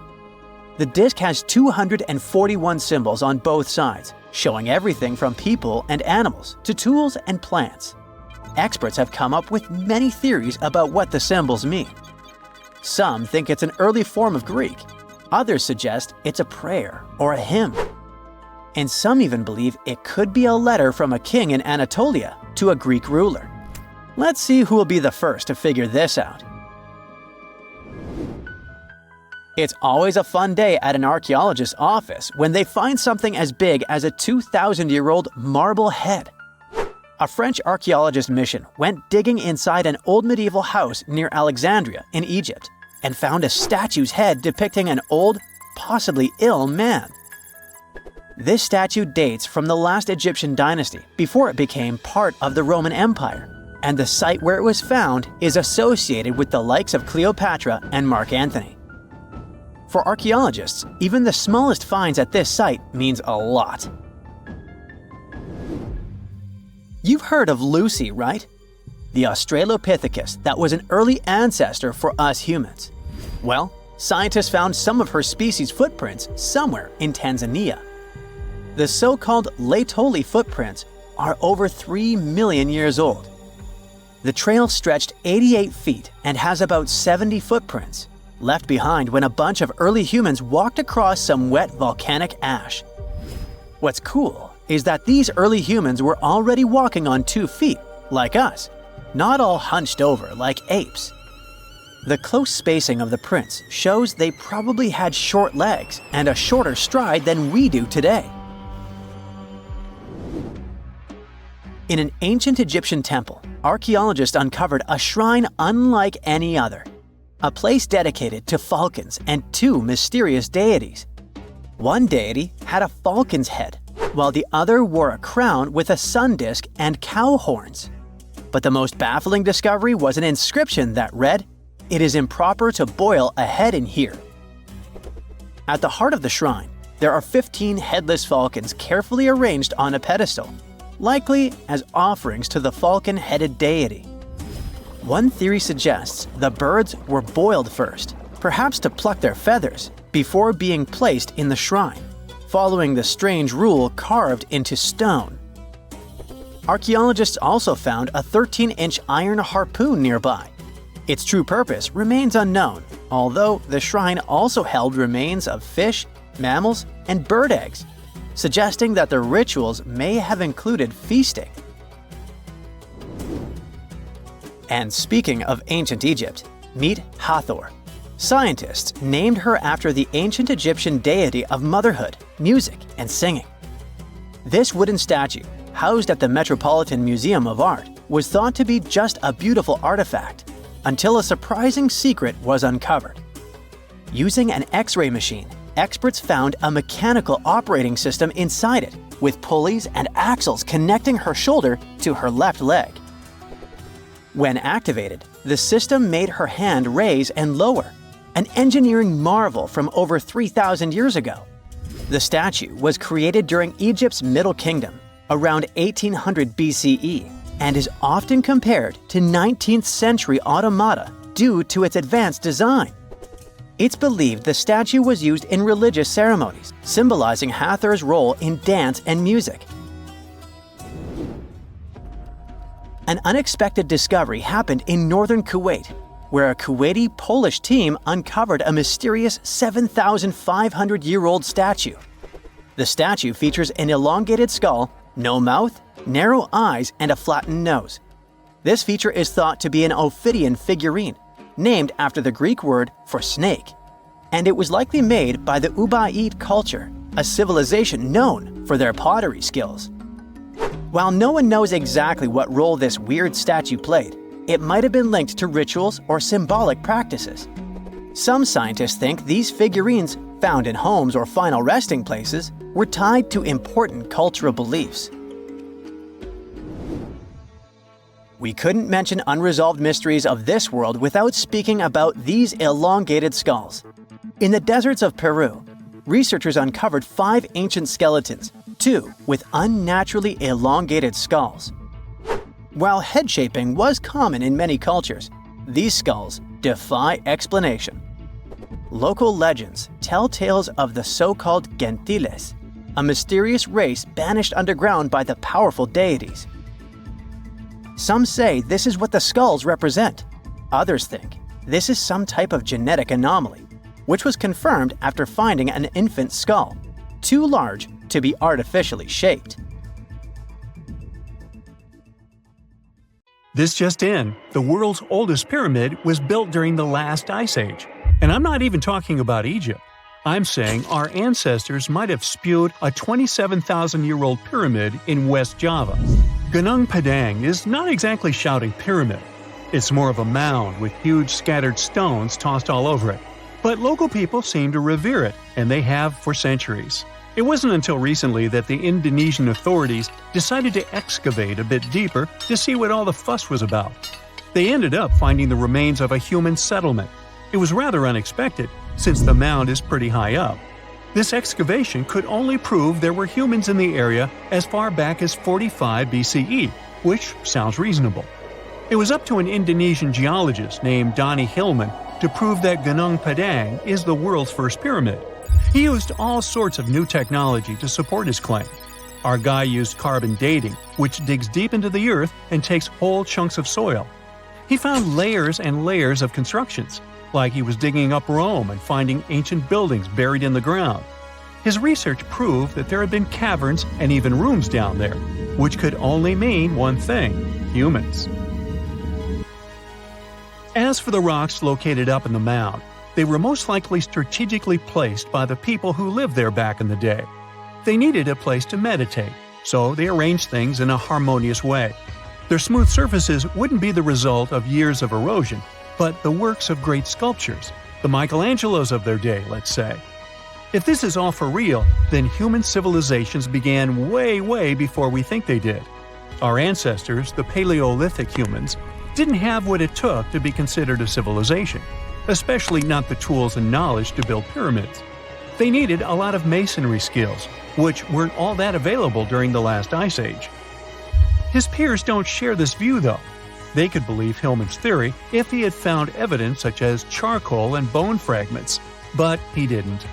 The disk has 241 symbols on both sides, showing everything from people and animals to tools and plants. Experts have come up with many theories about what the symbols mean. Some think it's an early form of Greek. Others suggest it's a prayer or a hymn. And some even believe it could be a letter from a king in Anatolia to a Greek ruler. Let's see who will be the first to figure this out. It's always a fun day at an archaeologist's office when they find something as big as a 2,000-year-old marble head. A French archaeologist mission went digging inside an old medieval house near Alexandria in Egypt and found a statue's head depicting an old, possibly ill man. This statue dates from the last Egyptian dynasty before it became part of the Roman Empire, and the site where it was found is associated with the likes of Cleopatra and Mark Antony. For archaeologists, even the smallest finds at this site means a lot. You've heard of Lucy, right? The Australopithecus that was an early ancestor for us humans. Well, scientists found some of her species' footprints somewhere in Tanzania. The so-called Laetoli footprints are over 3 million years old. The trail stretched 88 feet and has about 70 footprints, left behind when a bunch of early humans walked across some wet volcanic ash. What's cool is that these early humans were already walking on 2 feet, like us, not all hunched over like apes. The close spacing of the prints shows they probably had short legs and a shorter stride than we do today. In an ancient Egyptian temple, archaeologists uncovered a shrine unlike any other, a place dedicated to falcons and 2 mysterious deities. One deity had a falcon's head, while the other wore a crown with a sun disk and cow horns. But the most baffling discovery was an inscription that read, "It is improper to boil a head in here." At the heart of the shrine, there are 15 headless falcons carefully arranged on a pedestal, likely as offerings to the falcon-headed deity. One theory suggests the birds were boiled first, perhaps to pluck their feathers, before being placed in the shrine, following the strange rule carved into stone. Archaeologists also found a 13-inch iron harpoon nearby. Its true purpose remains unknown, although the shrine also held remains of fish, mammals, and bird eggs, suggesting that the rituals may have included feasting. And speaking of ancient Egypt, meet Hathor. Scientists named her after the ancient Egyptian deity of motherhood, music, and singing. This wooden statue, housed at the Metropolitan Museum of Art, was thought to be just a beautiful artifact, until a surprising secret was uncovered. Using an X-ray machine, experts found a mechanical operating system inside it, with pulleys and axles connecting her shoulder to her left leg. When activated, the system made her hand raise and lower, an engineering marvel from over 3,000 years ago. The statue was created during Egypt's Middle Kingdom, around 1800 BCE, and is often compared to 19th century automata due to its advanced design. It's believed the statue was used in religious ceremonies, symbolizing Hathor's role in dance and music. An unexpected discovery happened in northern Kuwait, where a Kuwaiti-Polish team uncovered a mysterious 7,500-year-old statue. The statue features an elongated skull, no mouth, narrow eyes, and a flattened nose. This feature is thought to be an Ophidian figurine, named after the Greek word for snake, and it was likely made by the Ubaid culture, a civilization known for their pottery skills. While no one knows exactly what role this weird statue played, it might have been linked to rituals or symbolic practices. Some scientists think these figurines, found in homes or final resting places, were tied to important cultural beliefs. We couldn't mention unresolved mysteries of this world without speaking about these elongated skulls. In the deserts of Peru, researchers uncovered 5 ancient skeletons, 2 with unnaturally elongated skulls. While head shaping was common in many cultures, these skulls defy explanation. Local legends tell tales of the so-called gentiles, a mysterious race banished underground by the powerful deities. Some say this is what the skulls represent. Others think this is some type of genetic anomaly, which was confirmed after finding an infant skull, too large to be artificially shaped. This just in, the world's oldest pyramid was built during the last ice age. And I'm not even talking about Egypt. I'm saying our ancestors might have spewed a 27,000-year-old pyramid in West Java. Gunung Padang is not exactly shouting pyramid. It's more of a mound with huge scattered stones tossed all over it. But local people seem to revere it, and they have for centuries. It wasn't until recently that the Indonesian authorities decided to excavate a bit deeper to see what all the fuss was about. They ended up finding the remains of a human settlement. It was rather unexpected, since the mound is pretty high up. This excavation could only prove there were humans in the area as far back as 45 BCE, which sounds reasonable. It was up to an Indonesian geologist named Donny Hillman to prove that Gunung Padang is the world's first pyramid. He used all sorts of new technology to support his claim. Our guy used carbon dating, which digs deep into the earth and takes whole chunks of soil. He found layers and layers of constructions, like he was digging up Rome and finding ancient buildings buried in the ground. His research proved that there had been caverns and even rooms down there, which could only mean one thing: humans. As for the rocks located up in the mound, they were most likely strategically placed by the people who lived there back in the day. They needed a place to meditate, so they arranged things in a harmonious way. Their smooth surfaces wouldn't be the result of years of erosion, but the works of great sculptures, the Michelangelos of their day, let's say. If this is all for real, then human civilizations began way before we think they did. Our ancestors, the Paleolithic humans, didn't have what it took to be considered a civilization, especially not the tools and knowledge to build pyramids. They needed a lot of masonry skills, which weren't all that available during the last ice age. His peers don't share this view, though. They could believe Hillman's theory if he had found evidence such as charcoal and bone fragments, but he didn't.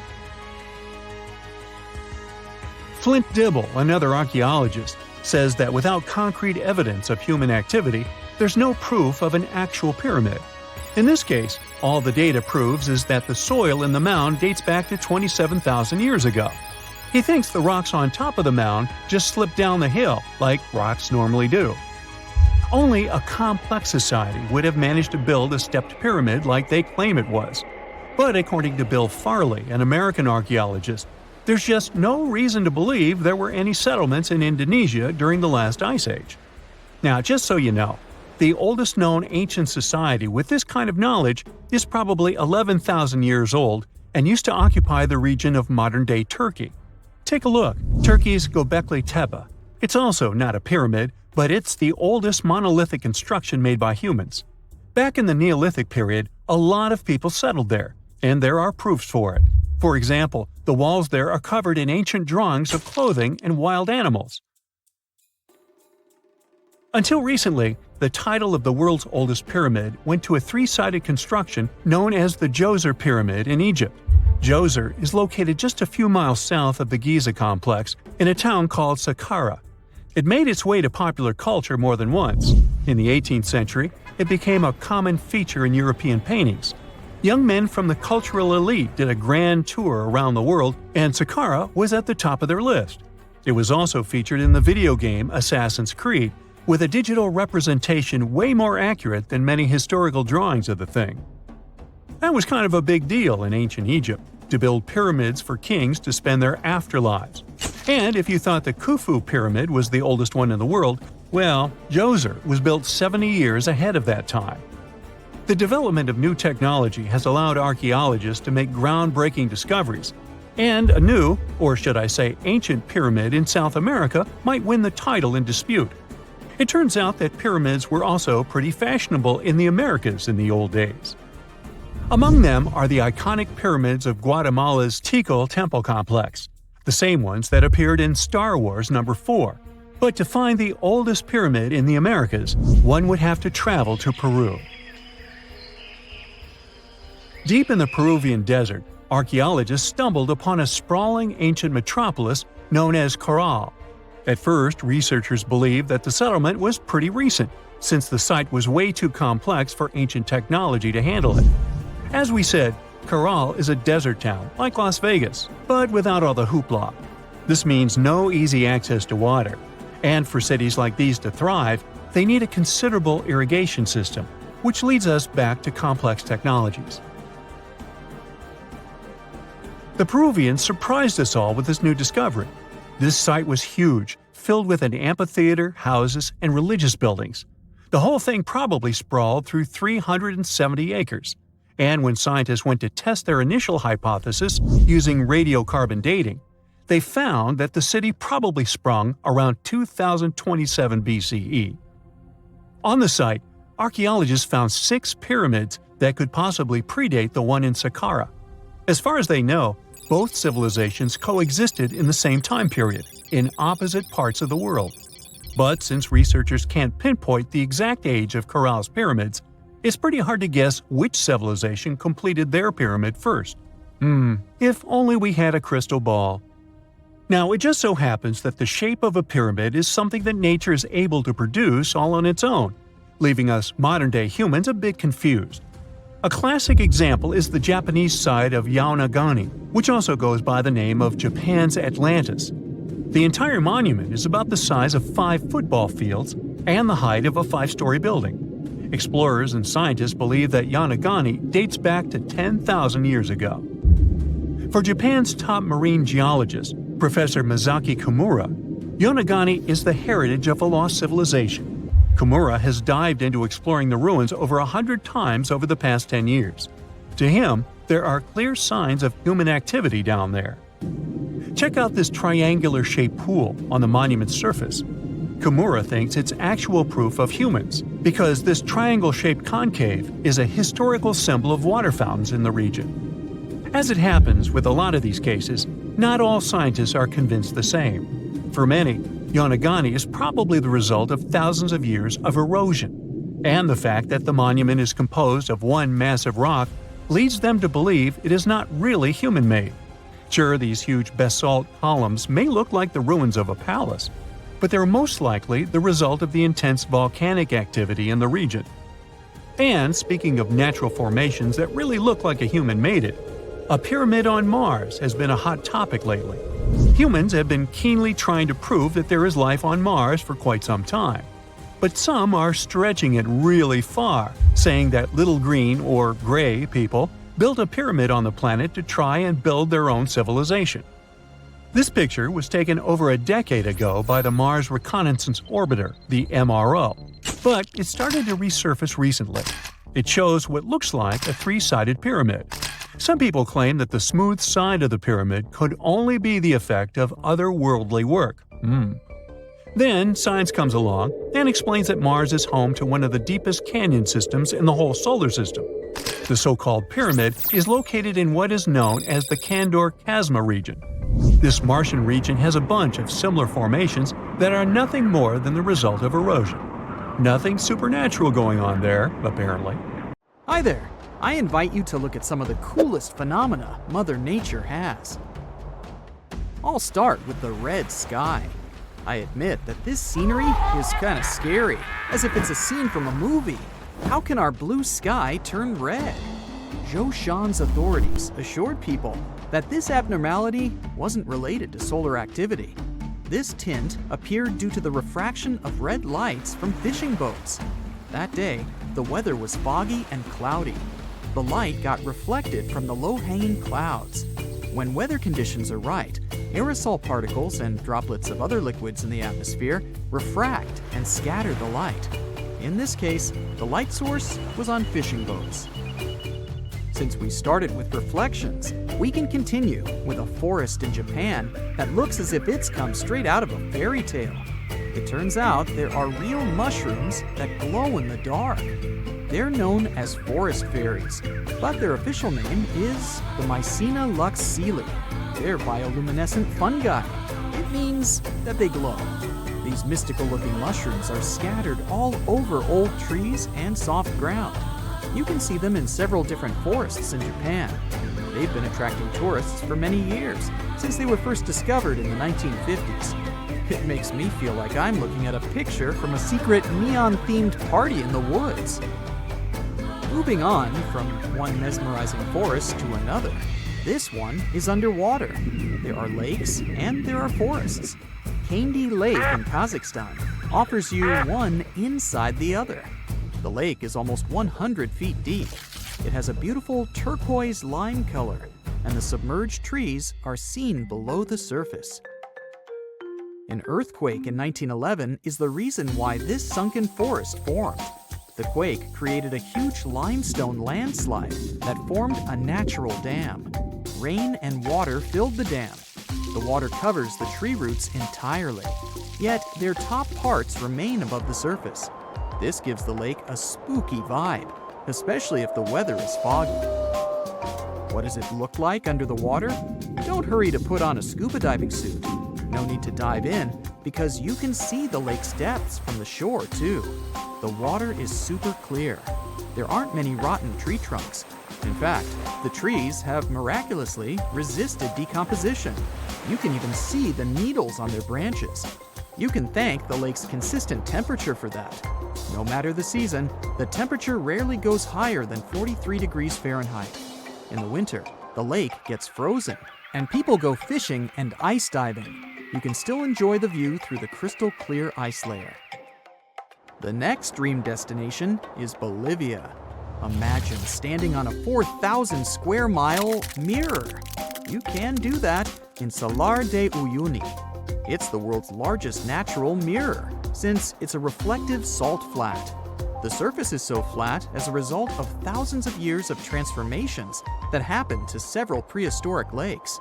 Flint Dibble, another archaeologist, says that without concrete evidence of human activity, there's no proof of an actual pyramid. In this case, all the data proves is that the soil in the mound dates back to 27,000 years ago. He thinks the rocks on top of the mound just slipped down the hill, like rocks normally do. Only a complex society would have managed to build a stepped pyramid like they claim it was. But according to Bill Farley, an American archaeologist, there's just no reason to believe there were any settlements in Indonesia during the last ice age. Now, just so you know, the oldest known ancient society with this kind of knowledge is probably 11,000 years old and used to occupy the region of modern-day Turkey. Take a look, Turkey's Göbekli Tepe. It's also not a pyramid, but it's the oldest monolithic construction made by humans. Back in the Neolithic period, a lot of people settled there, and there are proofs for it. For example, the walls there are covered in ancient drawings of clothing and wild animals. Until recently, the title of the world's oldest pyramid went to a 3-sided construction known as the Djoser Pyramid in Egypt. Djoser is located just a few miles south of the Giza complex in a town called Saqqara. It made its way to popular culture more than once. In the 18th century, it became a common feature in European paintings. Young men from the cultural elite did a grand tour around the world, and Saqqara was at the top of their list. It was also featured in the video game Assassin's Creed, with a digital representation way more accurate than many historical drawings of the thing. That was kind of a big deal in ancient Egypt, to build pyramids for kings to spend their afterlives. And if you thought the Khufu pyramid was the oldest one in the world, well, Djoser was built 70 years ahead of that time. The development of new technology has allowed archaeologists to make groundbreaking discoveries, And a new, or should I say ancient pyramid in South America might win the title in dispute. It turns out that pyramids were also pretty fashionable in the Americas in the old days. Among them are the iconic pyramids of Guatemala's Tikal temple complex, the same ones that appeared in Star Wars No. 4. But to find the oldest pyramid in the Americas, one would have to travel to Peru. Deep in the Peruvian desert, archaeologists stumbled upon a sprawling ancient metropolis known as Caral. At first, researchers believed that the settlement was pretty recent, since the site was way too complex for ancient technology to handle it. As we said, Caral is a desert town, like Las Vegas, but without all the hoopla. This means no easy access to water. And for cities like these to thrive, they need a considerable irrigation system, which leads us back to complex technologies. The Peruvians surprised us all with this new discovery. This site was huge, filled with an amphitheater, houses, and religious buildings. The whole thing probably sprawled through 370 acres. And when scientists went to test their initial hypothesis using radiocarbon dating, they found that the city probably sprung around 2027 BCE. On the site, archaeologists found 6 pyramids that could possibly predate the one in Saqqara. As far as they know, both civilizations coexisted in the same time period, in opposite parts of the world. But since researchers can't pinpoint the exact age of Caral's pyramids, it's pretty hard to guess which civilization completed their pyramid first. If only we had a crystal ball. Now, it just so happens that the shape of a pyramid is something that nature is able to produce all on its own, leaving us modern-day humans a bit confused. A classic example is the Japanese site of Yaonagani, which also goes by the name of Japan's Atlantis. The entire monument is about the size of 5 football fields and the height of a 5-story building. Explorers and scientists believe that Yaonagani dates back to 10,000 years ago. For Japan's top marine geologist, Professor Masaki Kimura, Yaonagani is the heritage of a lost civilization. Kimura has dived into exploring the ruins over 100 times over the past 10 years. To him, there are clear signs of human activity down there. Check out this triangular-shaped pool on the monument's surface. Kimura thinks it's actual proof of humans, because this triangle-shaped concave is a historical symbol of water fountains in the region. As it happens with a lot of these cases, not all scientists are convinced the same. For many, Yaonagani is probably the result of thousands of years of erosion, and the fact that the monument is composed of one massive rock leads them to believe it is not really human-made. Sure, these huge basalt columns may look like the ruins of a palace, but they're most likely the result of the intense volcanic activity in the region. And speaking of natural formations that really look like a human made it, a pyramid on Mars has been a hot topic lately. Humans have been keenly trying to prove that there is life on Mars for quite some time. But some are stretching it really far, saying that little green or gray people built a pyramid on the planet to try and build their own civilization. This picture was taken over a decade ago by the Mars Reconnaissance Orbiter, the MRO, but it started to resurface recently. It shows what looks like a 3-sided pyramid. Some people claim that the smooth side of the pyramid could only be the effect of otherworldly work. Then science comes along and explains that Mars is home to one of the deepest canyon systems in the whole solar system. The so-called pyramid is located in what is known as the Kandor-Chasma region. This Martian region has a bunch of similar formations that are nothing more than the result of erosion. Nothing supernatural going on there, apparently. Hi there! I invite you to look at some of the coolest phenomena Mother Nature has. I'll start with the red sky. I admit that this scenery is kinda scary, as if it's a scene from a movie. How can our blue sky turn red? Zhoushan's authorities assured people that this abnormality wasn't related to solar activity. This tint appeared due to the refraction of red lights from fishing boats. That day, the weather was foggy and cloudy. The light got reflected from the low-hanging clouds. When weather conditions are right, aerosol particles and droplets of other liquids in the atmosphere refract and scatter the light. In this case, the light source was on fishing boats. Since we started with reflections, we can continue with a forest in Japan that looks as if it's come straight out of a fairy tale. It turns out there are real mushrooms that glow in the dark. They're known as forest fairies, but their official name is the Mycena lux sealy. They're bioluminescent fungi. It means that they glow. These mystical-looking mushrooms are scattered all over old trees and soft ground. You can see them in several different forests in Japan. They've been attracting tourists for many years, since they were first discovered in the 1950s. It makes me feel like I'm looking at a picture from a secret neon-themed party in the woods. Moving on from one mesmerizing forest to another, this one is underwater. There are lakes and there are forests. Kandy Lake in Kazakhstan offers you one inside the other. The lake is almost 100 feet deep. It has a beautiful turquoise lime color, and the submerged trees are seen below the surface. An earthquake in 1911 is the reason why this sunken forest formed. The quake created a huge limestone landslide that formed a natural dam. Rain and water filled the dam. The water covers the tree roots entirely, yet their top parts remain above the surface. This gives the lake a spooky vibe, especially if the weather is foggy. What does it look like under the water? Don't hurry to put on a scuba diving suit. No need to dive in, because you can see the lake's depths from the shore too. The water is super clear. There aren't many rotten tree trunks. In fact, the trees have miraculously resisted decomposition. You can even see the needles on their branches. You can thank the lake's consistent temperature for that. No matter the season, the temperature rarely goes higher than 43 degrees Fahrenheit. In the winter, the lake gets frozen, and people go fishing and ice diving. You can still enjoy the view through the crystal clear ice layer. The next dream destination is Bolivia. Imagine standing on a 4,000 square mile mirror. You can do that in Salar de Uyuni. It's the world's largest natural mirror, since it's a reflective salt flat. The surface is so flat as a result of thousands of years of transformations that happened to several prehistoric lakes.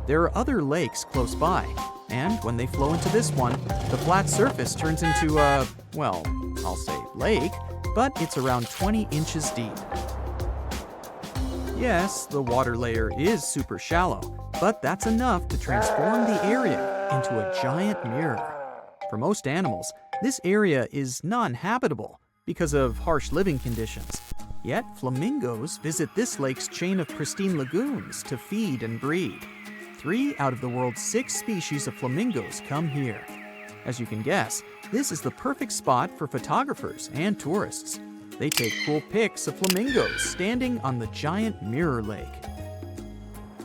There are other lakes close by, and when they flow into this one, the flat surface turns into a, well, I'll say lake, but it's around 20 inches deep. Yes, the water layer is super shallow, but that's enough to transform the area into a giant mirror. For most animals, this area is non-habitable because of harsh living conditions. Yet flamingos visit this lake's chain of pristine lagoons to feed and breed. 3 out of the world's 6 species of flamingos come here. As you can guess, this is the perfect spot for photographers and tourists. They take cool pics of flamingos standing on the giant mirror lake.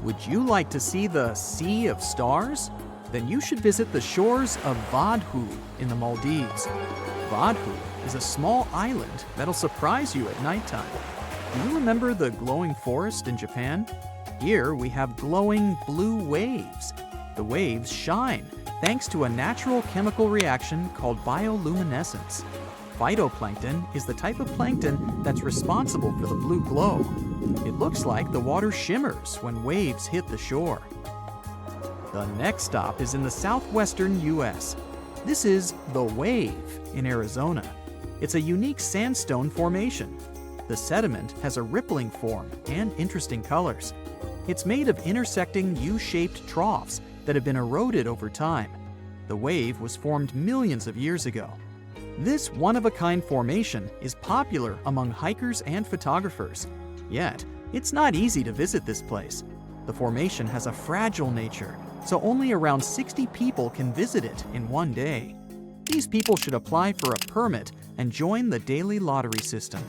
Would you like to see the Sea of Stars? Then you should visit the shores of Vadhu in the Maldives. Vadhu is a small island that'll surprise you at nighttime. Do you remember the glowing forest in Japan? Here we have glowing blue waves. The waves shine thanks to a natural chemical reaction called bioluminescence. Phytoplankton is the type of plankton that's responsible for the blue glow. It looks like the water shimmers when waves hit the shore. The next stop is in the southwestern U.S. This is The Wave in Arizona. It's a unique sandstone formation. The sediment has a rippling form and interesting colors. It's made of intersecting U-shaped troughs that have been eroded over time. The wave was formed millions of years ago. This one-of-a-kind formation is popular among hikers and photographers. Yet, it's not easy to visit this place. The formation has a fragile nature, so only around 60 people can visit it in one day. These people should apply for a permit and join the daily lottery system.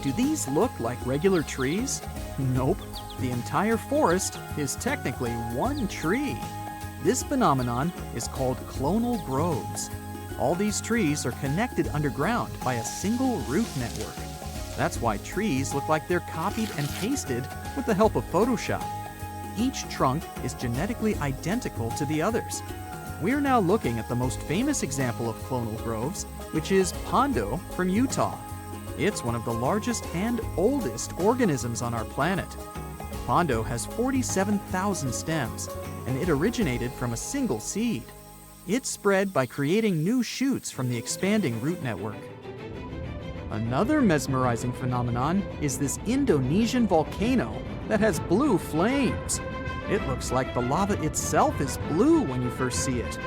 Do these look like regular trees? Nope. The entire forest is technically one tree. This phenomenon is called clonal groves. All these trees are connected underground by a single root network. That's why trees look like they're copied and pasted with the help of Photoshop. Each trunk is genetically identical to the others. We're now looking at the most famous example of clonal groves, which is Pondo from Utah. It's one of the largest and oldest organisms on our planet. Pondo has 47,000 stems, and it originated from a single seed. It spread by creating new shoots from the expanding root network. Another mesmerizing phenomenon is this Indonesian volcano that has blue flames. It looks like the lava itself is blue when you first see it.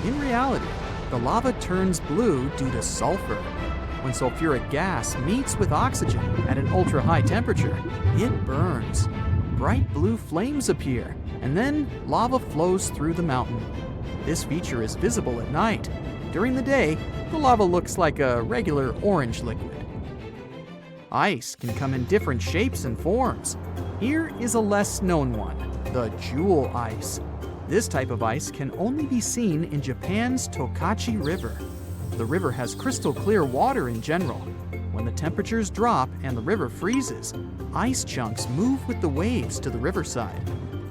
In reality, the lava turns blue due to sulfur. When sulfuric gas meets with oxygen at an ultra-high temperature, it burns. Bright blue flames appear, and then lava flows through the mountain. This feature is visible at night. During the day, the lava looks like a regular orange liquid. Ice can come in different shapes and forms. Here is a less known one, the jewel ice. This type of ice can only be seen in Japan's Tokachi River. The river has crystal clear water in general. When the temperatures drop and the river freezes, ice chunks move with the waves to the riverside.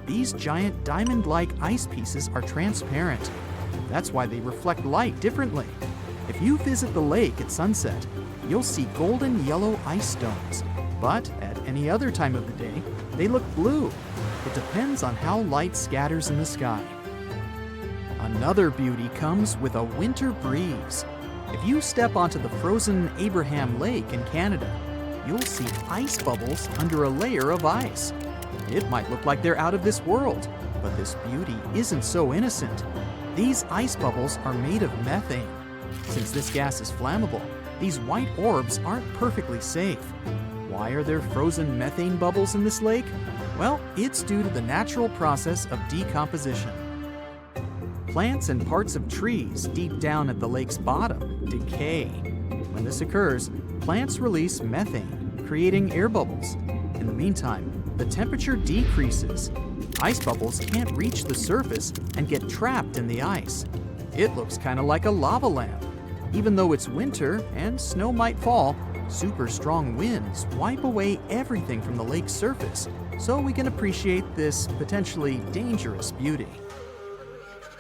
These giant diamond-like ice pieces are transparent. That's why they reflect light differently. If you visit the lake at sunset, you'll see golden yellow ice stones. But at any other time of the day, they look blue. It depends on how light scatters in the sky. Another beauty comes with a winter breeze. If you step onto the frozen Abraham Lake in Canada, you'll see ice bubbles under a layer of ice. It might look like they're out of this world, but this beauty isn't so innocent. These ice bubbles are made of methane. Since this gas is flammable, these white orbs aren't perfectly safe. Why are there frozen methane bubbles in this lake? Well, it's due to the natural process of decomposition. Plants and parts of trees deep down at the lake's bottom decay. When this occurs, plants release methane, creating air bubbles. In the meantime, the temperature decreases. Ice bubbles can't reach the surface and get trapped in the ice. It looks kind of like a lava lamp. Even though it's winter and snow might fall, super strong winds wipe away everything from the lake's surface, so we can appreciate this potentially dangerous beauty.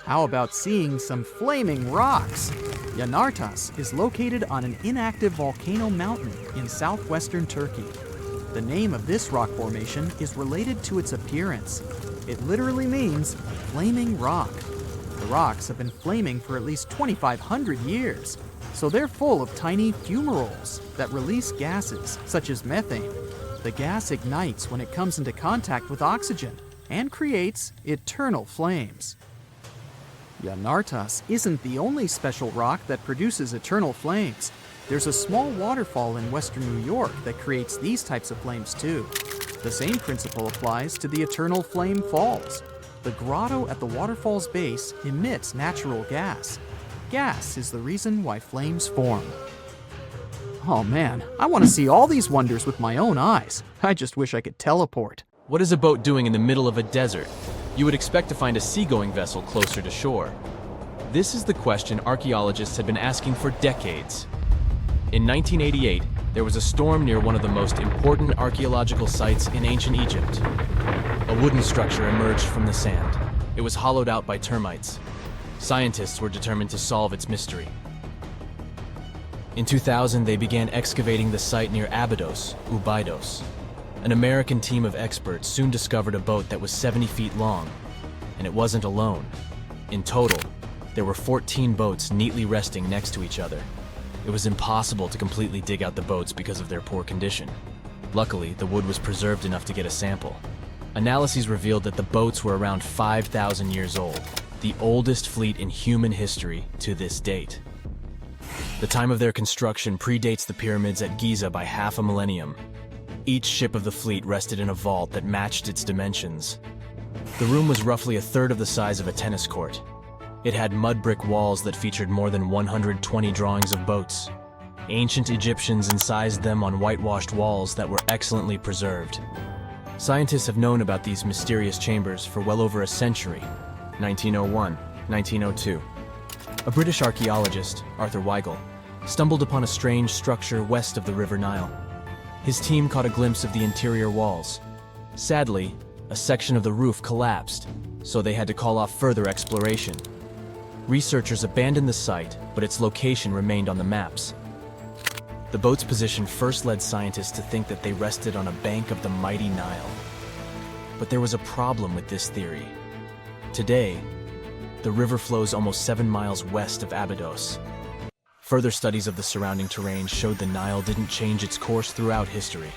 How about seeing some flaming rocks? Yanartas is located on an inactive volcano mountain in southwestern Turkey. The name of this rock formation is related to its appearance. It literally means flaming rock. The rocks have been flaming for at least 2,500 years, so they're full of tiny fumaroles that release gases such as methane. The gas ignites when it comes into contact with oxygen and creates eternal flames. Yanartas isn't the only special rock that produces eternal flames. There's a small waterfall in western New York that creates these types of flames too. The same principle applies to the Eternal Flame Falls. The grotto at the waterfall's base emits natural gas. Gas is the reason why flames form. Oh man, I want to see all these wonders with my own eyes. I just wish I could teleport. What is a boat doing in the middle of a desert? You would expect to find a seagoing vessel closer to shore. This is the question archaeologists had been asking for decades. In 1988, there was a storm near one of the most important archaeological sites in ancient Egypt. A wooden structure emerged from the sand. It was hollowed out by termites. Scientists were determined to solve its mystery. In 2000, they began excavating the site near Abydos, Ubidos. An American team of experts soon discovered a boat that was 70 feet long, and it wasn't alone. In total, there were 14 boats neatly resting next to each other. It was impossible to completely dig out the boats because of their poor condition. Luckily, the wood was preserved enough to get a sample. Analyses revealed that the boats were around 5,000 years old, the oldest fleet in human history to this date. The time of their construction predates the pyramids at Giza by half a millennium. Each ship of the fleet rested in a vault that matched its dimensions. The room was roughly a third of the size of a tennis court. It had mud brick walls that featured more than 120 drawings of boats. Ancient Egyptians incised them on whitewashed walls that were excellently preserved. Scientists have known about these mysterious chambers for well over a century. 1901, 1902. A British archaeologist, Arthur Weigel, stumbled upon a strange structure west of the River Nile. His team caught a glimpse of the interior walls. Sadly, a section of the roof collapsed, so they had to call off further exploration. Researchers abandoned the site, but its location remained on the maps. The boat's position first led scientists to think that they rested on a bank of the mighty Nile. But there was a problem with this theory. Today, the river flows almost 7 miles west of Abydos. Further studies of the surrounding terrain showed the Nile didn't change its course throughout history.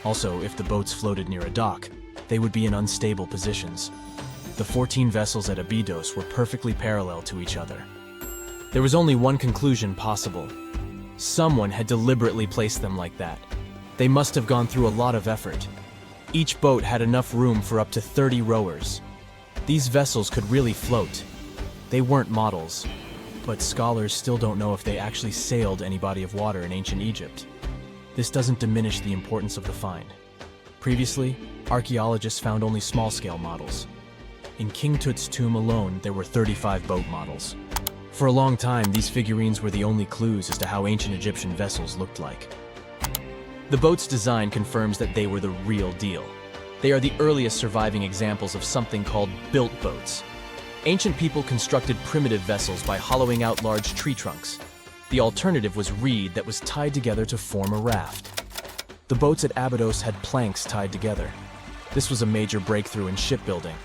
Also, if the boats floated near a dock, they would be in unstable positions. The 14 vessels at Abydos were perfectly parallel to each other. There was only one conclusion possible. Someone had deliberately placed them like that. They must have gone through a lot of effort. Each boat had enough room for up to 30 rowers. These vessels could really float. They weren't models, but scholars still don't know if they actually sailed any body of water in ancient Egypt. This doesn't diminish the importance of the find. Previously, archaeologists found only small-scale models. In King Tut's tomb alone, there were 35 boat models. For a long time, these figurines were the only clues as to how ancient Egyptian vessels looked like. The boat's design confirms that they were the real deal. They are the earliest surviving examples of something called built boats. Ancient people constructed primitive vessels by hollowing out large tree trunks. The alternative was reed that was tied together to form a raft. The boats at Abydos had planks tied together. This was a major breakthrough in shipbuilding.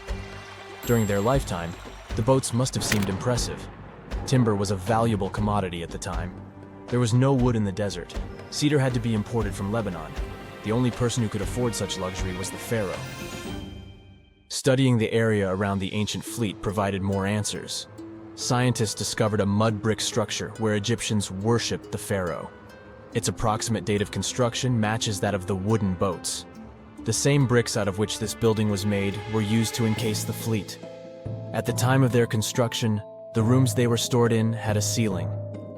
During their lifetime, the boats must have seemed impressive. Timber was a valuable commodity at the time. There was no wood in the desert. Cedar had to be imported from Lebanon. The only person who could afford such luxury was the pharaoh. Studying the area around the ancient fleet provided more answers. Scientists discovered a mud brick structure where Egyptians worshipped the pharaoh. Its approximate date of construction matches that of the wooden boats. The same bricks out of which this building was made were used to encase the fleet. At the time of their construction, the rooms they were stored in had a ceiling.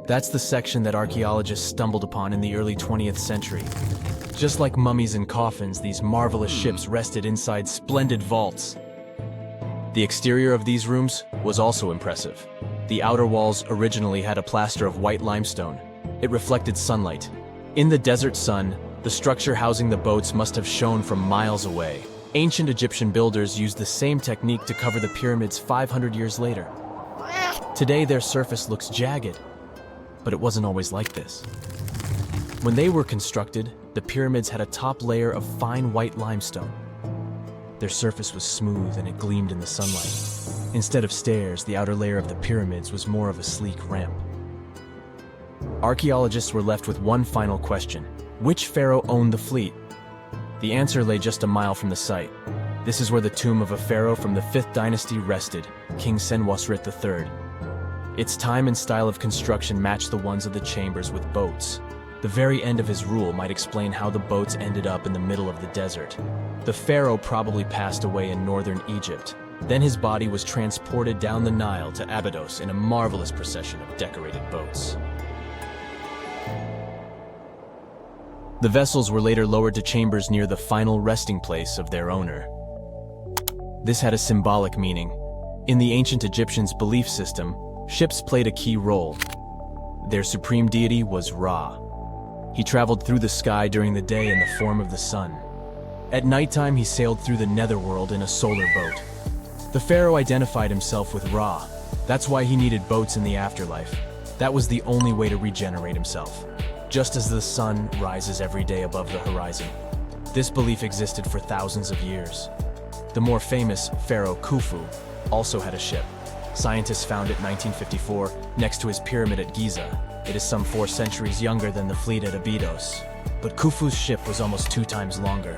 That's the section that archaeologists stumbled upon in the early 20th century. Just like mummies and coffins, these marvelous ships rested inside splendid vaults. The exterior of these rooms was also impressive. The outer walls originally had a plaster of white limestone. It reflected sunlight. In the desert sun, the structure housing the boats must have shone from miles away. Ancient Egyptian builders used the same technique to cover the pyramids 500 years later. Today, their surface looks jagged, but it wasn't always like this. When they were constructed, the pyramids had a top layer of fine white limestone. Their surface was smooth and it gleamed in the sunlight. Instead of stairs, the outer layer of the pyramids was more of a sleek ramp. Archaeologists were left with one final question. Which pharaoh owned the fleet? The answer lay just a mile from the site. This is where the tomb of a pharaoh from the 5th dynasty rested, King Senwosret III. Its time and style of construction matched the ones of the chambers with boats. The very end of his rule might explain how the boats ended up in the middle of the desert. The pharaoh probably passed away in northern Egypt. Then his body was transported down the Nile to Abydos in a marvelous procession of decorated boats. The vessels were later lowered to chambers near the final resting place of their owner. This had a symbolic meaning. In the ancient Egyptians' belief system, ships played a key role. Their supreme deity was Ra. He traveled through the sky during the day in the form of the sun. At nighttime, he sailed through the netherworld in a solar boat. The pharaoh identified himself with Ra. That's why he needed boats in the afterlife. That was the only way to regenerate himself. Just as the sun rises every day above the horizon. This belief existed for thousands of years. The more famous Pharaoh Khufu also had a ship. Scientists found it in 1954 next to his pyramid at Giza. It is some 4 centuries younger than the fleet at Abydos, but Khufu's ship was almost 2 times longer.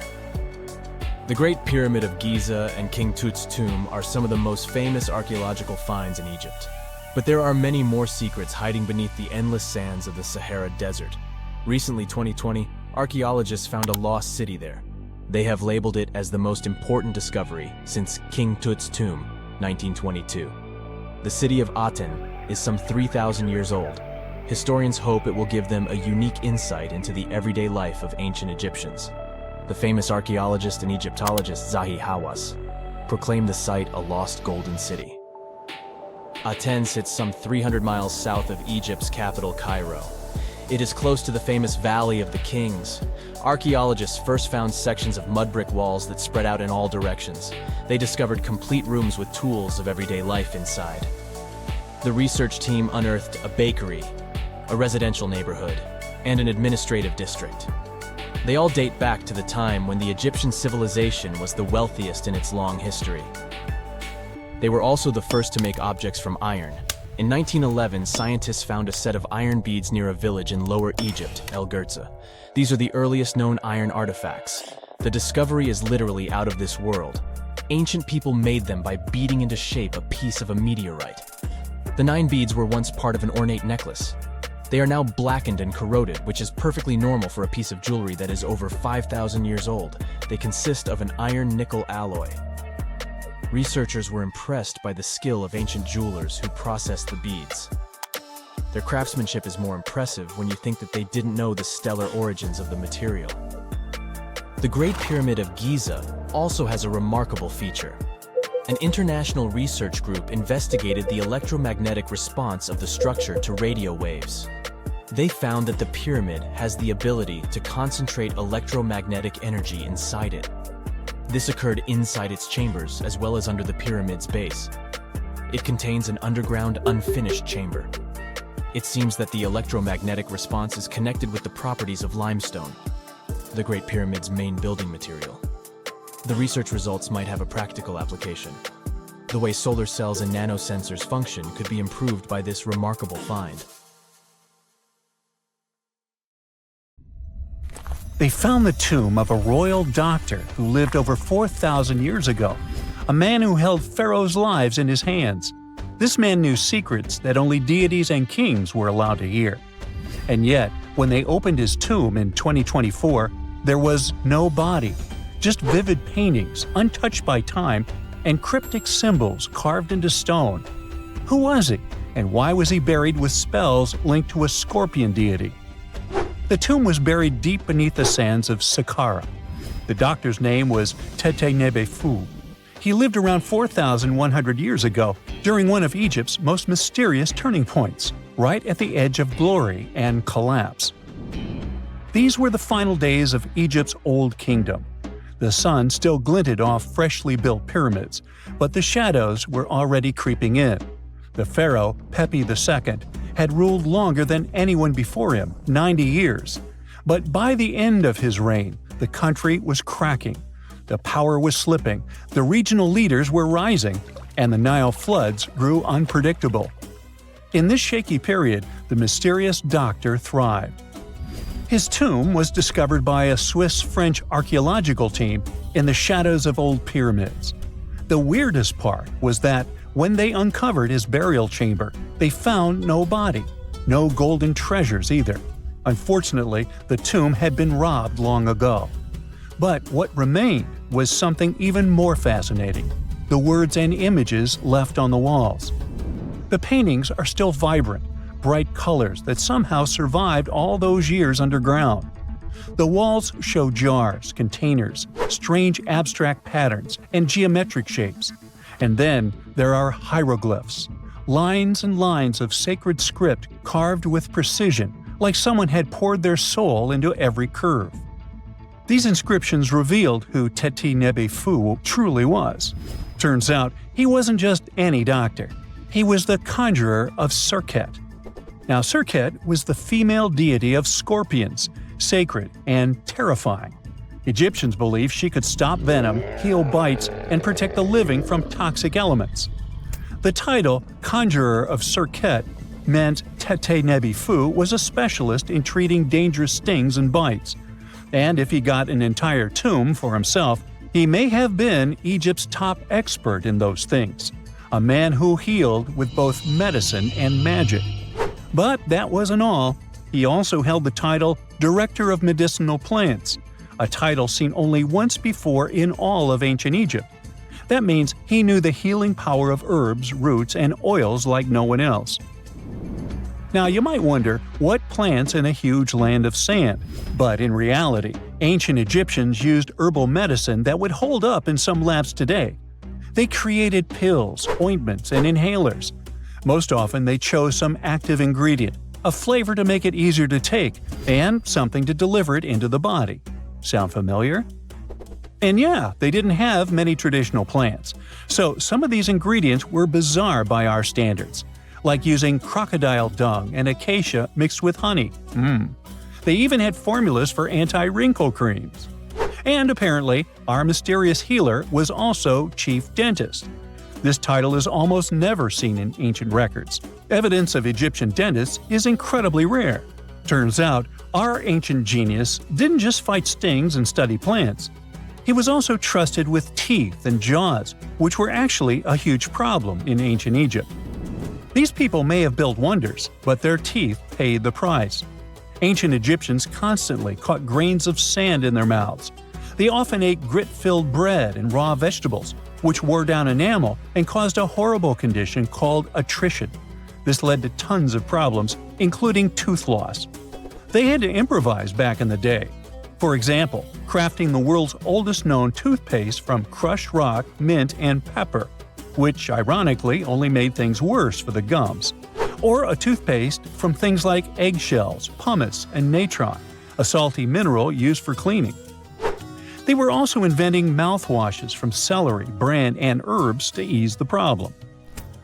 The Great Pyramid of Giza and King Tut's tomb are some of the most famous archaeological finds in Egypt. But there are many more secrets hiding beneath the endless sands of the Sahara Desert. Recently, 2020, archaeologists found a lost city there. They have labeled it as the most important discovery since King Tut's tomb, 1922. The city of Aten is some 3,000 years old. Historians hope it will give them a unique insight into the everyday life of ancient Egyptians. The famous archaeologist and Egyptologist Zahi Hawass proclaimed the site a lost golden city. Aten sits some 300 miles south of Egypt's capital, Cairo. It is close to the famous Valley of the Kings. Archaeologists first found sections of mud brick walls that spread out in all directions. They discovered complete rooms with tools of everyday life inside. The research team unearthed a bakery, a residential neighborhood, and an administrative district. They all date back to the time when the Egyptian civilization was the wealthiest in its long history. They were also the first to make objects from iron. In 1911, scientists found a set of iron beads near a village in Lower Egypt, El Girza. These are the earliest known iron artifacts. The discovery is literally out of this world. Ancient people made them by beating into shape a piece of a meteorite. The 9 beads were once part of an ornate necklace. They are now blackened and corroded, which is perfectly normal for a piece of jewelry that is over 5,000 years old. They consist of an iron-nickel alloy. Researchers were impressed by the skill of ancient jewelers who processed the beads. Their craftsmanship is more impressive when you think that they didn't know the stellar origins of the material. The Great Pyramid of Giza also has a remarkable feature. An international research group investigated the electromagnetic response of the structure to radio waves. They found that the pyramid has the ability to concentrate electromagnetic energy inside it. This occurred inside its chambers as well as under the pyramid's base. It contains an underground unfinished chamber. It seems that the electromagnetic response is connected with the properties of limestone, the Great Pyramid's main building material. The research results might have a practical application. The way solar cells and nanosensors function could be improved by this remarkable find. They found the tomb of a royal doctor who lived over 4,000 years ago, a man who held pharaohs' lives in his hands. This man knew secrets that only deities and kings were allowed to hear. And yet, when they opened his tomb in 2024, there was no body, just vivid paintings, untouched by time, and cryptic symbols carved into stone. Who was he, and why was he buried with spells linked to a scorpion deity? The tomb was buried deep beneath the sands of Saqqara. The doctor's name was Tete-Nebe-Fu. He lived around 4,100 years ago, during one of Egypt's most mysterious turning points, right at the edge of glory and collapse. These were the final days of Egypt's Old Kingdom. The sun still glinted off freshly built pyramids, but the shadows were already creeping in. The pharaoh, Pepi II, had ruled longer than anyone before him, 90 years. But by the end of his reign, the country was cracking. The power was slipping, the regional leaders were rising, and the Nile floods grew unpredictable. In this shaky period, the mysterious doctor thrived. His tomb was discovered by a Swiss-French archaeological team in the shadows of old pyramids. The weirdest part was that when they uncovered his burial chamber, they found no body, no golden treasures either. Unfortunately, the tomb had been robbed long ago. But what remained was something even more fascinating: the words and images left on the walls. The paintings are still vibrant, bright colors that somehow survived all those years underground. The walls show jars, containers, strange abstract patterns, and geometric shapes. And then there are hieroglyphs, lines and lines of sacred script carved with precision, like someone had poured their soul into every curve. These inscriptions revealed who Tete-Nebe-Fu truly was. Turns out, he wasn't just any doctor. He was the conjurer of Serket. Now, Serket was the female deity of scorpions, sacred and terrifying. Egyptians believed she could stop venom, heal bites, and protect the living from toxic elements. The title, Conjurer of Serket, meant Tete-Nebe-Fu was a specialist in treating dangerous stings and bites. And if he got an entire tomb for himself, he may have been Egypt's top expert in those things, a man who healed with both medicine and magic. But that wasn't all. He also held the title Director of Medicinal Plants, a title seen only once before in all of ancient Egypt. That means he knew the healing power of herbs, roots, and oils like no one else. Now, you might wonder, what plants in a huge land of sand? But in reality, ancient Egyptians used herbal medicine that would hold up in some labs today. They created pills, ointments, and inhalers. Most often, they chose some active ingredient, a flavor to make it easier to take, and something to deliver it into the body. Sound familiar? And yeah, they didn't have many traditional plants, so some of these ingredients were bizarre by our standards, like using crocodile dung and acacia mixed with honey. They even had formulas for anti-wrinkle creams. And apparently, our mysterious healer was also chief dentist. This title is almost never seen in ancient records. Evidence of Egyptian dentists is incredibly rare. Turns out, our ancient genius didn't just fight stings and study plants. He was also trusted with teeth and jaws, which were actually a huge problem in ancient Egypt. These people may have built wonders, but their teeth paid the price. Ancient Egyptians constantly caught grains of sand in their mouths. They often ate grit-filled bread and raw vegetables, which wore down enamel and caused a horrible condition called attrition. This led to tons of problems, including tooth loss. They had to improvise back in the day. For example, crafting the world's oldest known toothpaste from crushed rock, mint, and pepper, which ironically only made things worse for the gums. Or a toothpaste from things like eggshells, pumice, and natron, a salty mineral used for cleaning. They were also inventing mouthwashes from celery, bran, and herbs to ease the problem.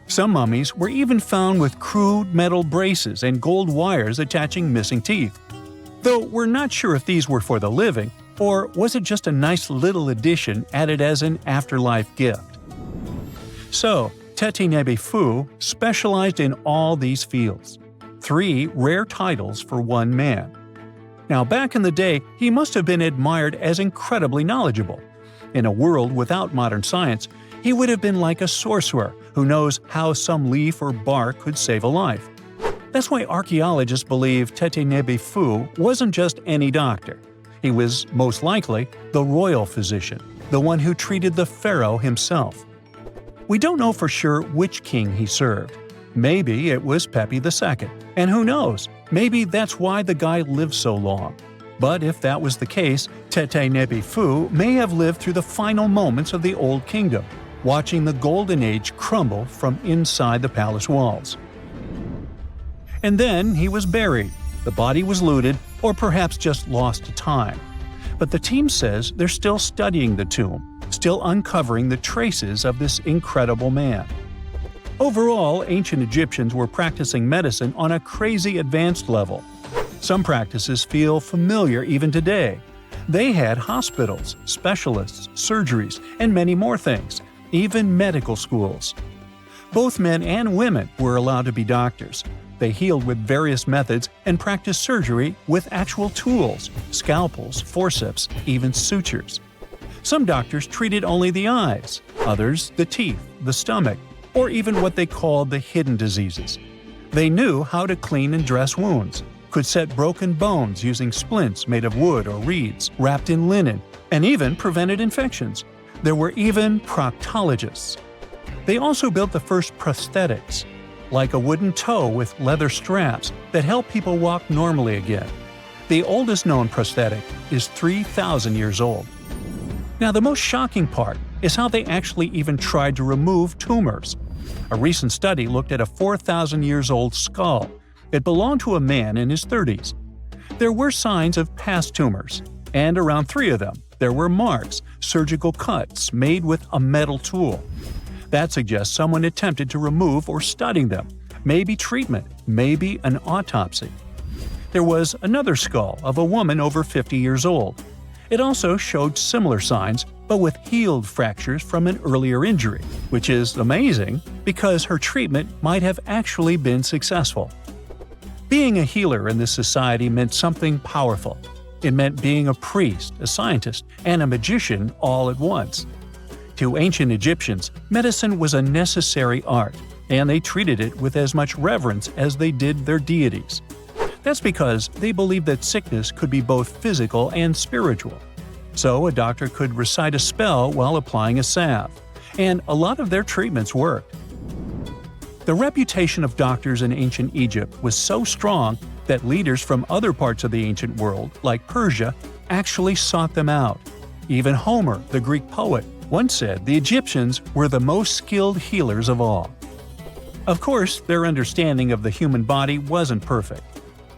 Some mummies were even found with crude metal braces and gold wires attaching missing teeth. Though we're not sure if these were for the living, or was it just a nice little addition added as an afterlife gift. So, Teti Nebi Fu specialized in all these fields. 3 rare titles for one man. Now, back in the day, he must have been admired as incredibly knowledgeable. In a world without modern science, he would have been like a sorcerer who knows how some leaf or bark could save a life. That's why archaeologists believe Teti Nebi Fu wasn't just any doctor. He was, most likely, the royal physician, the one who treated the pharaoh himself. We don't know for sure which king he served. Maybe it was Pepi II, and who knows, maybe that's why the guy lived so long. But if that was the case, Teti Nebi Fu may have lived through the final moments of the Old Kingdom, watching the Golden Age crumble from inside the palace walls. And then he was buried, the body was looted, or perhaps just lost to time. But the team says they're still studying the tomb, still uncovering the traces of this incredible man. Overall, ancient Egyptians were practicing medicine on a crazy advanced level. Some practices feel familiar even today. They had hospitals, specialists, surgeries, and many more things, even medical schools. Both men and women were allowed to be doctors. They healed with various methods and practiced surgery with actual tools, scalpels, forceps, even sutures. Some doctors treated only the eyes, others the teeth, the stomach, or even what they called the hidden diseases. They knew how to clean and dress wounds, could set broken bones using splints made of wood or reeds wrapped in linen, and even prevented infections. There were even proctologists. They also built the first prosthetics, like a wooden toe with leather straps that help people walk normally again. The oldest known prosthetic is 3,000 years old. Now, the most shocking part is how they actually even tried to remove tumors. A recent study looked at a 4,000 years old skull. It belonged to a man in his 30s. There were signs of past tumors, and around 3 of them, there were marks, surgical cuts made with a metal tool. That suggests someone attempted to remove or study them, maybe treatment, maybe an autopsy. There was another skull of a woman over 50 years old. It also showed similar signs, but with healed fractures from an earlier injury, which is amazing because her treatment might have actually been successful. Being a healer in this society meant something powerful. It meant being a priest, a scientist, and a magician all at once. To ancient Egyptians, medicine was a necessary art, and they treated it with as much reverence as they did their deities. That's because they believed that sickness could be both physical and spiritual. So a doctor could recite a spell while applying a salve, and a lot of their treatments worked. The reputation of doctors in ancient Egypt was so strong that leaders from other parts of the ancient world, like Persia, actually sought them out. Even Homer, the Greek poet, once said the Egyptians were the most skilled healers of all. Of course, their understanding of the human body wasn't perfect.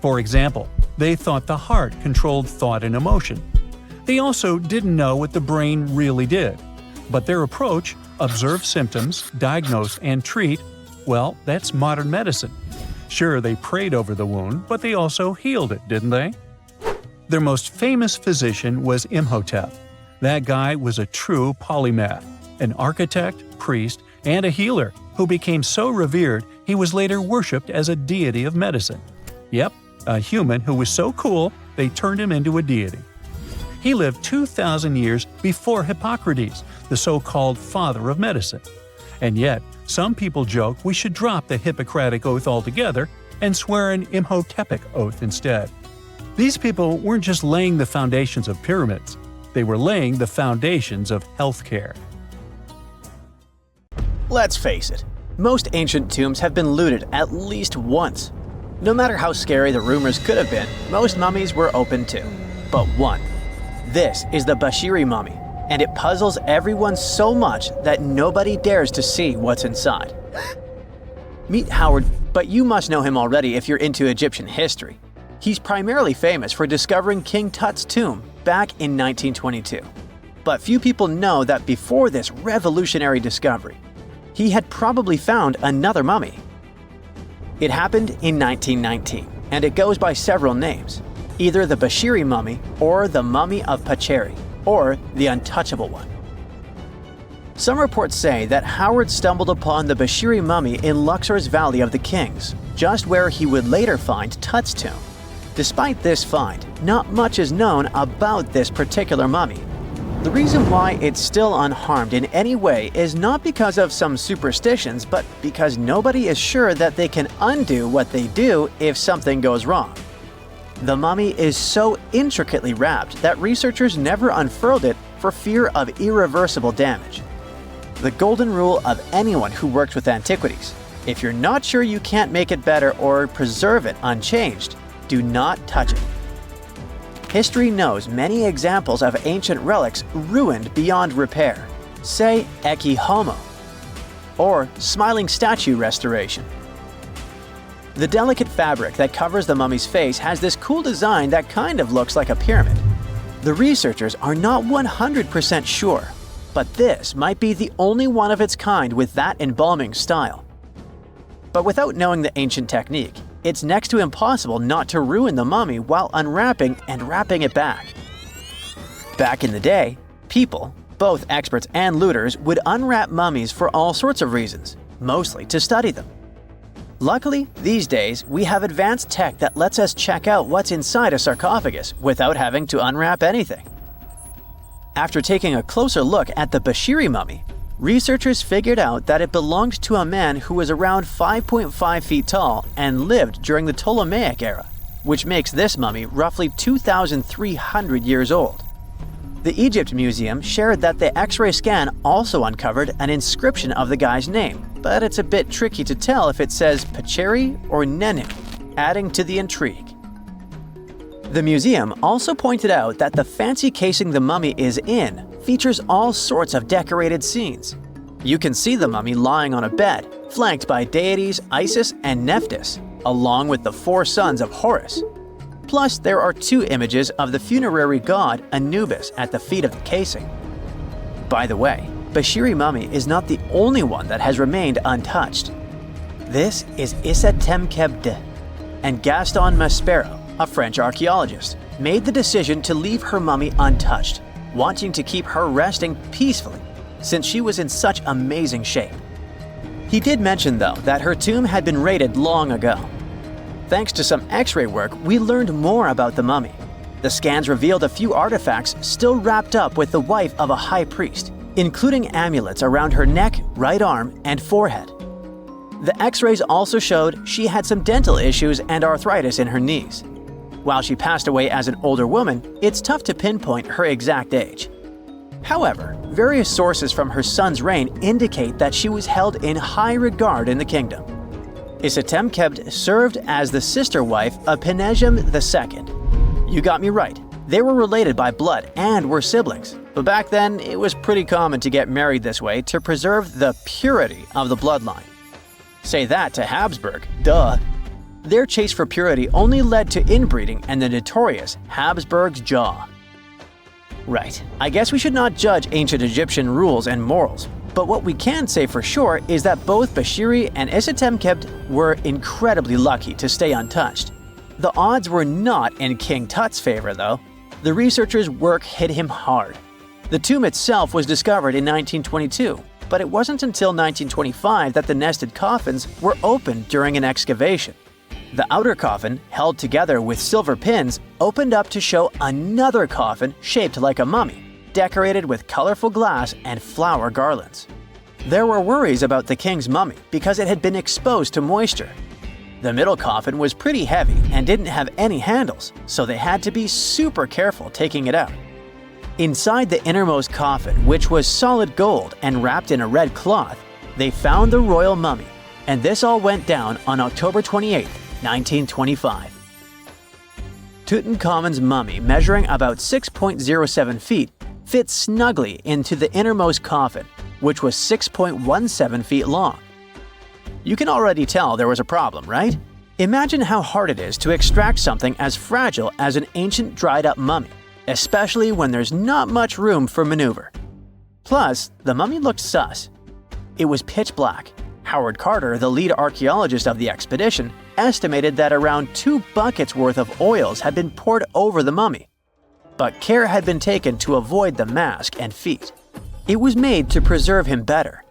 For example, they thought the heart controlled thought and emotion. They also didn't know what the brain really did. But their approach, observe symptoms, diagnose, and treat, well, that's modern medicine. Sure, they prayed over the wound, but they also healed it, didn't they? Their most famous physician was Imhotep. That guy was a true polymath, an architect, priest, and a healer who became so revered he was later worshipped as a deity of medicine. Yep, a human who was so cool they turned him into a deity. He lived 2,000 years before Hippocrates, the so-called father of medicine. And yet, some people joke we should drop the Hippocratic Oath altogether and swear an Imhotepic Oath instead. These people weren't just laying the foundations of pyramids, they were laying the foundations of healthcare. Let's face it, most ancient tombs have been looted at least once. No matter how scary the rumors could have been, most mummies were open too. But one. This is the Bashiri mummy, and it puzzles everyone so much that nobody dares to see what's inside. Meet Howard, but you must know him already if you're into Egyptian history. He's primarily famous for discovering King Tut's tomb back in 1922. But few people know that before this revolutionary discovery, he had probably found another mummy. It happened in 1919, and it goes by several names, either the Bashiri mummy or the Mummy of Pacheri, or the Untouchable one. Some reports say that Howard stumbled upon the Bashiri mummy in Luxor's Valley of the Kings, just where he would later find Tut's tomb. Despite this find, not much is known about this particular mummy. The reason why it's still unharmed in any way is not because of some superstitions, but because nobody is sure that they can undo what they do if something goes wrong. The mummy is so intricately wrapped that researchers never unfurled it for fear of irreversible damage. The golden rule of anyone who works with antiquities: if you're not sure you can't make it better or preserve it unchanged, do not touch it. History knows many examples of ancient relics ruined beyond repair, say Ecce Homo, or smiling statue restoration. The delicate fabric that covers the mummy's face has this cool design that kind of looks like a pyramid. The researchers are not 100% sure, but this might be the only one of its kind with that embalming style. But without knowing the ancient technique, it's next to impossible not to ruin the mummy while unwrapping and wrapping it back. Back in the day, people, both experts and looters, would unwrap mummies for all sorts of reasons, mostly to study them. Luckily, these days, we have advanced tech that lets us check out what's inside a sarcophagus without having to unwrap anything. After taking a closer look at the Bashiri mummy, researchers figured out that it belonged to a man who was around 5.5 feet tall and lived during the Ptolemaic era, which makes this mummy roughly 2,300 years old. The Egypt Museum shared that the X-ray scan also uncovered an inscription of the guy's name, but it's a bit tricky to tell if it says Pacheri or Nenu, adding to the intrigue. The museum also pointed out that the fancy casing the mummy is in features all sorts of decorated scenes. You can see the mummy lying on a bed, flanked by deities Isis and Nephthys, along with the 4 sons of Horus. Plus, there are 2 images of the funerary god Anubis at the feet of the casing. By the way, Bashiri mummy is not the only one that has remained untouched. This is Issa Temkebde, and Gaston Maspero, a French archaeologist, made the decision to leave her mummy untouched, wanting to keep her resting peacefully since she was in such amazing shape. He did mention, though, that her tomb had been raided long ago. Thanks to some X-ray work, we learned more about the mummy. The scans revealed a few artifacts still wrapped up with the wife of a high priest, including amulets around her neck, right arm, and forehead. The X-rays also showed she had some dental issues and arthritis in her knees. While she passed away as an older woman, it's tough to pinpoint her exact age. However, various sources from her son's reign indicate that she was held in high regard in the kingdom. Isitemkebd served as the sister wife of Penejim II. You got me right, they were related by blood and were siblings, but back then it was pretty common to get married this way to preserve the purity of the bloodline. Say that to Habsburg, duh. Their chase for purity only led to inbreeding and the notorious Habsburg's jaw. Right, I guess we should not judge ancient Egyptian rules and morals, but what we can say for sure is that both Bashiri and Isitemkebd were incredibly lucky to stay untouched. The odds were not in King Tut's favor, though. The researchers' work hit him hard. The tomb itself was discovered in 1922, but it wasn't until 1925 that the nested coffins were opened during an excavation. The outer coffin, held together with silver pins, opened up to show another coffin shaped like a mummy, decorated with colorful glass and flower garlands. There were worries about the king's mummy because it had been exposed to moisture. The middle coffin was pretty heavy and didn't have any handles, so they had to be super careful taking it out. Inside the innermost coffin, which was solid gold and wrapped in a red cloth, they found the royal mummy, and this all went down on October 28, 1925. Tutankhamun's mummy, measuring about 6.07 feet, fit snugly into the innermost coffin, which was 6.17 feet long. You can already tell there was a problem, right? Imagine how hard it is to extract something as fragile as an ancient dried-up mummy, especially when there's not much room for maneuver. Plus, the mummy looked sus. It was pitch black. Howard Carter, the lead archaeologist of the expedition, estimated that around 2 buckets worth of oils had been poured over the mummy. But care had been taken to avoid the mask and feet. It was made to preserve him better.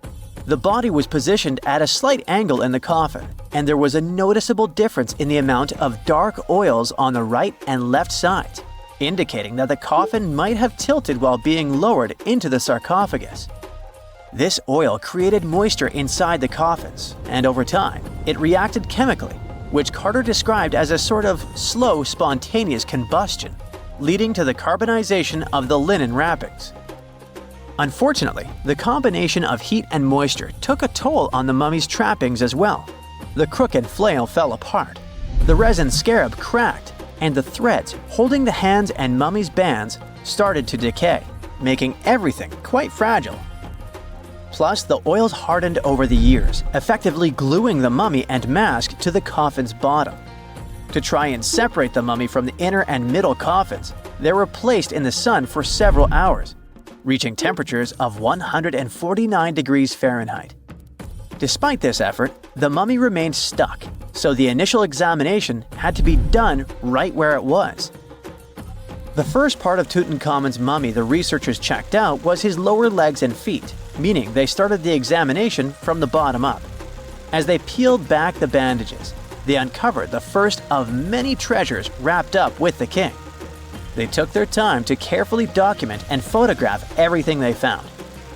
The body was positioned at a slight angle in the coffin, and there was a noticeable difference in the amount of dark oils on the right and left sides, indicating that the coffin might have tilted while being lowered into the sarcophagus. This oil created moisture inside the coffins, and over time, it reacted chemically, which Carter described as a sort of slow, spontaneous combustion, leading to the carbonization of the linen wrappings. Unfortunately, the combination of heat and moisture took a toll on the mummy's trappings as well. The crooked flail fell apart, the resin scarab cracked, and the threads holding the hands and mummy's bands started to decay, making everything quite fragile. Plus, the oils hardened over the years, effectively gluing the mummy and mask to the coffin's bottom. To try and separate the mummy from the inner and middle coffins, they were placed in the sun for several hours, reaching temperatures of 149 degrees Fahrenheit. Despite this effort, the mummy remained stuck, so the initial examination had to be done right where it was. The first part of Tutankhamun's mummy the researchers checked out was his lower legs and feet, meaning they started the examination from the bottom up. As they peeled back the bandages, they uncovered the first of many treasures wrapped up with the king. They took their time to carefully document and photograph everything they found.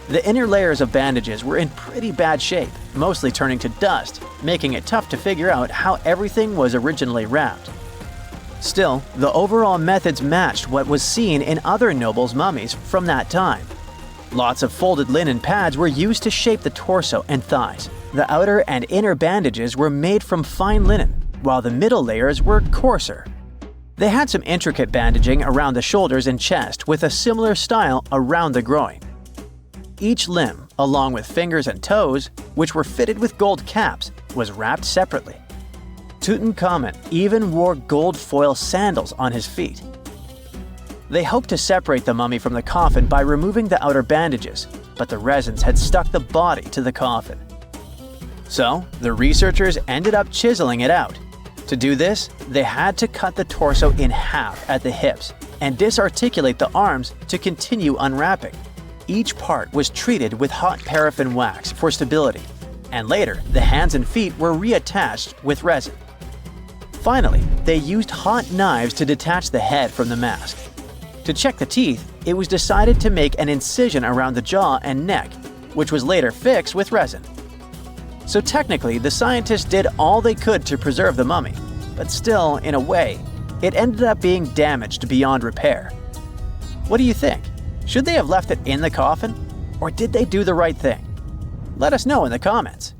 The inner layers of bandages were in pretty bad shape, mostly turning to dust, making it tough to figure out how everything was originally wrapped. Still, the overall methods matched what was seen in other nobles' mummies from that time. Lots of folded linen pads were used to shape the torso and thighs. The outer and inner bandages were made from fine linen, while the middle layers were coarser. They had some intricate bandaging around the shoulders and chest with a similar style around the groin. Each limb, along with fingers and toes, which were fitted with gold caps, was wrapped separately. Tutankhamun even wore gold foil sandals on his feet. They hoped to separate the mummy from the coffin by removing the outer bandages, but the resins had stuck the body to the coffin. So, the researchers ended up chiseling it out. To do this, they had to cut the torso in half at the hips and disarticulate the arms to continue unwrapping. Each part was treated with hot paraffin wax for stability, and later the hands and feet were reattached with resin. Finally, they used hot knives to detach the head from the mask. To check the teeth, it was decided to make an incision around the jaw and neck, which was later fixed with resin. So technically, the scientists did all they could to preserve the mummy, but still, in a way, it ended up being damaged beyond repair. What do you think? Should they have left it in the coffin? Or did they do the right thing? Let us know in the comments.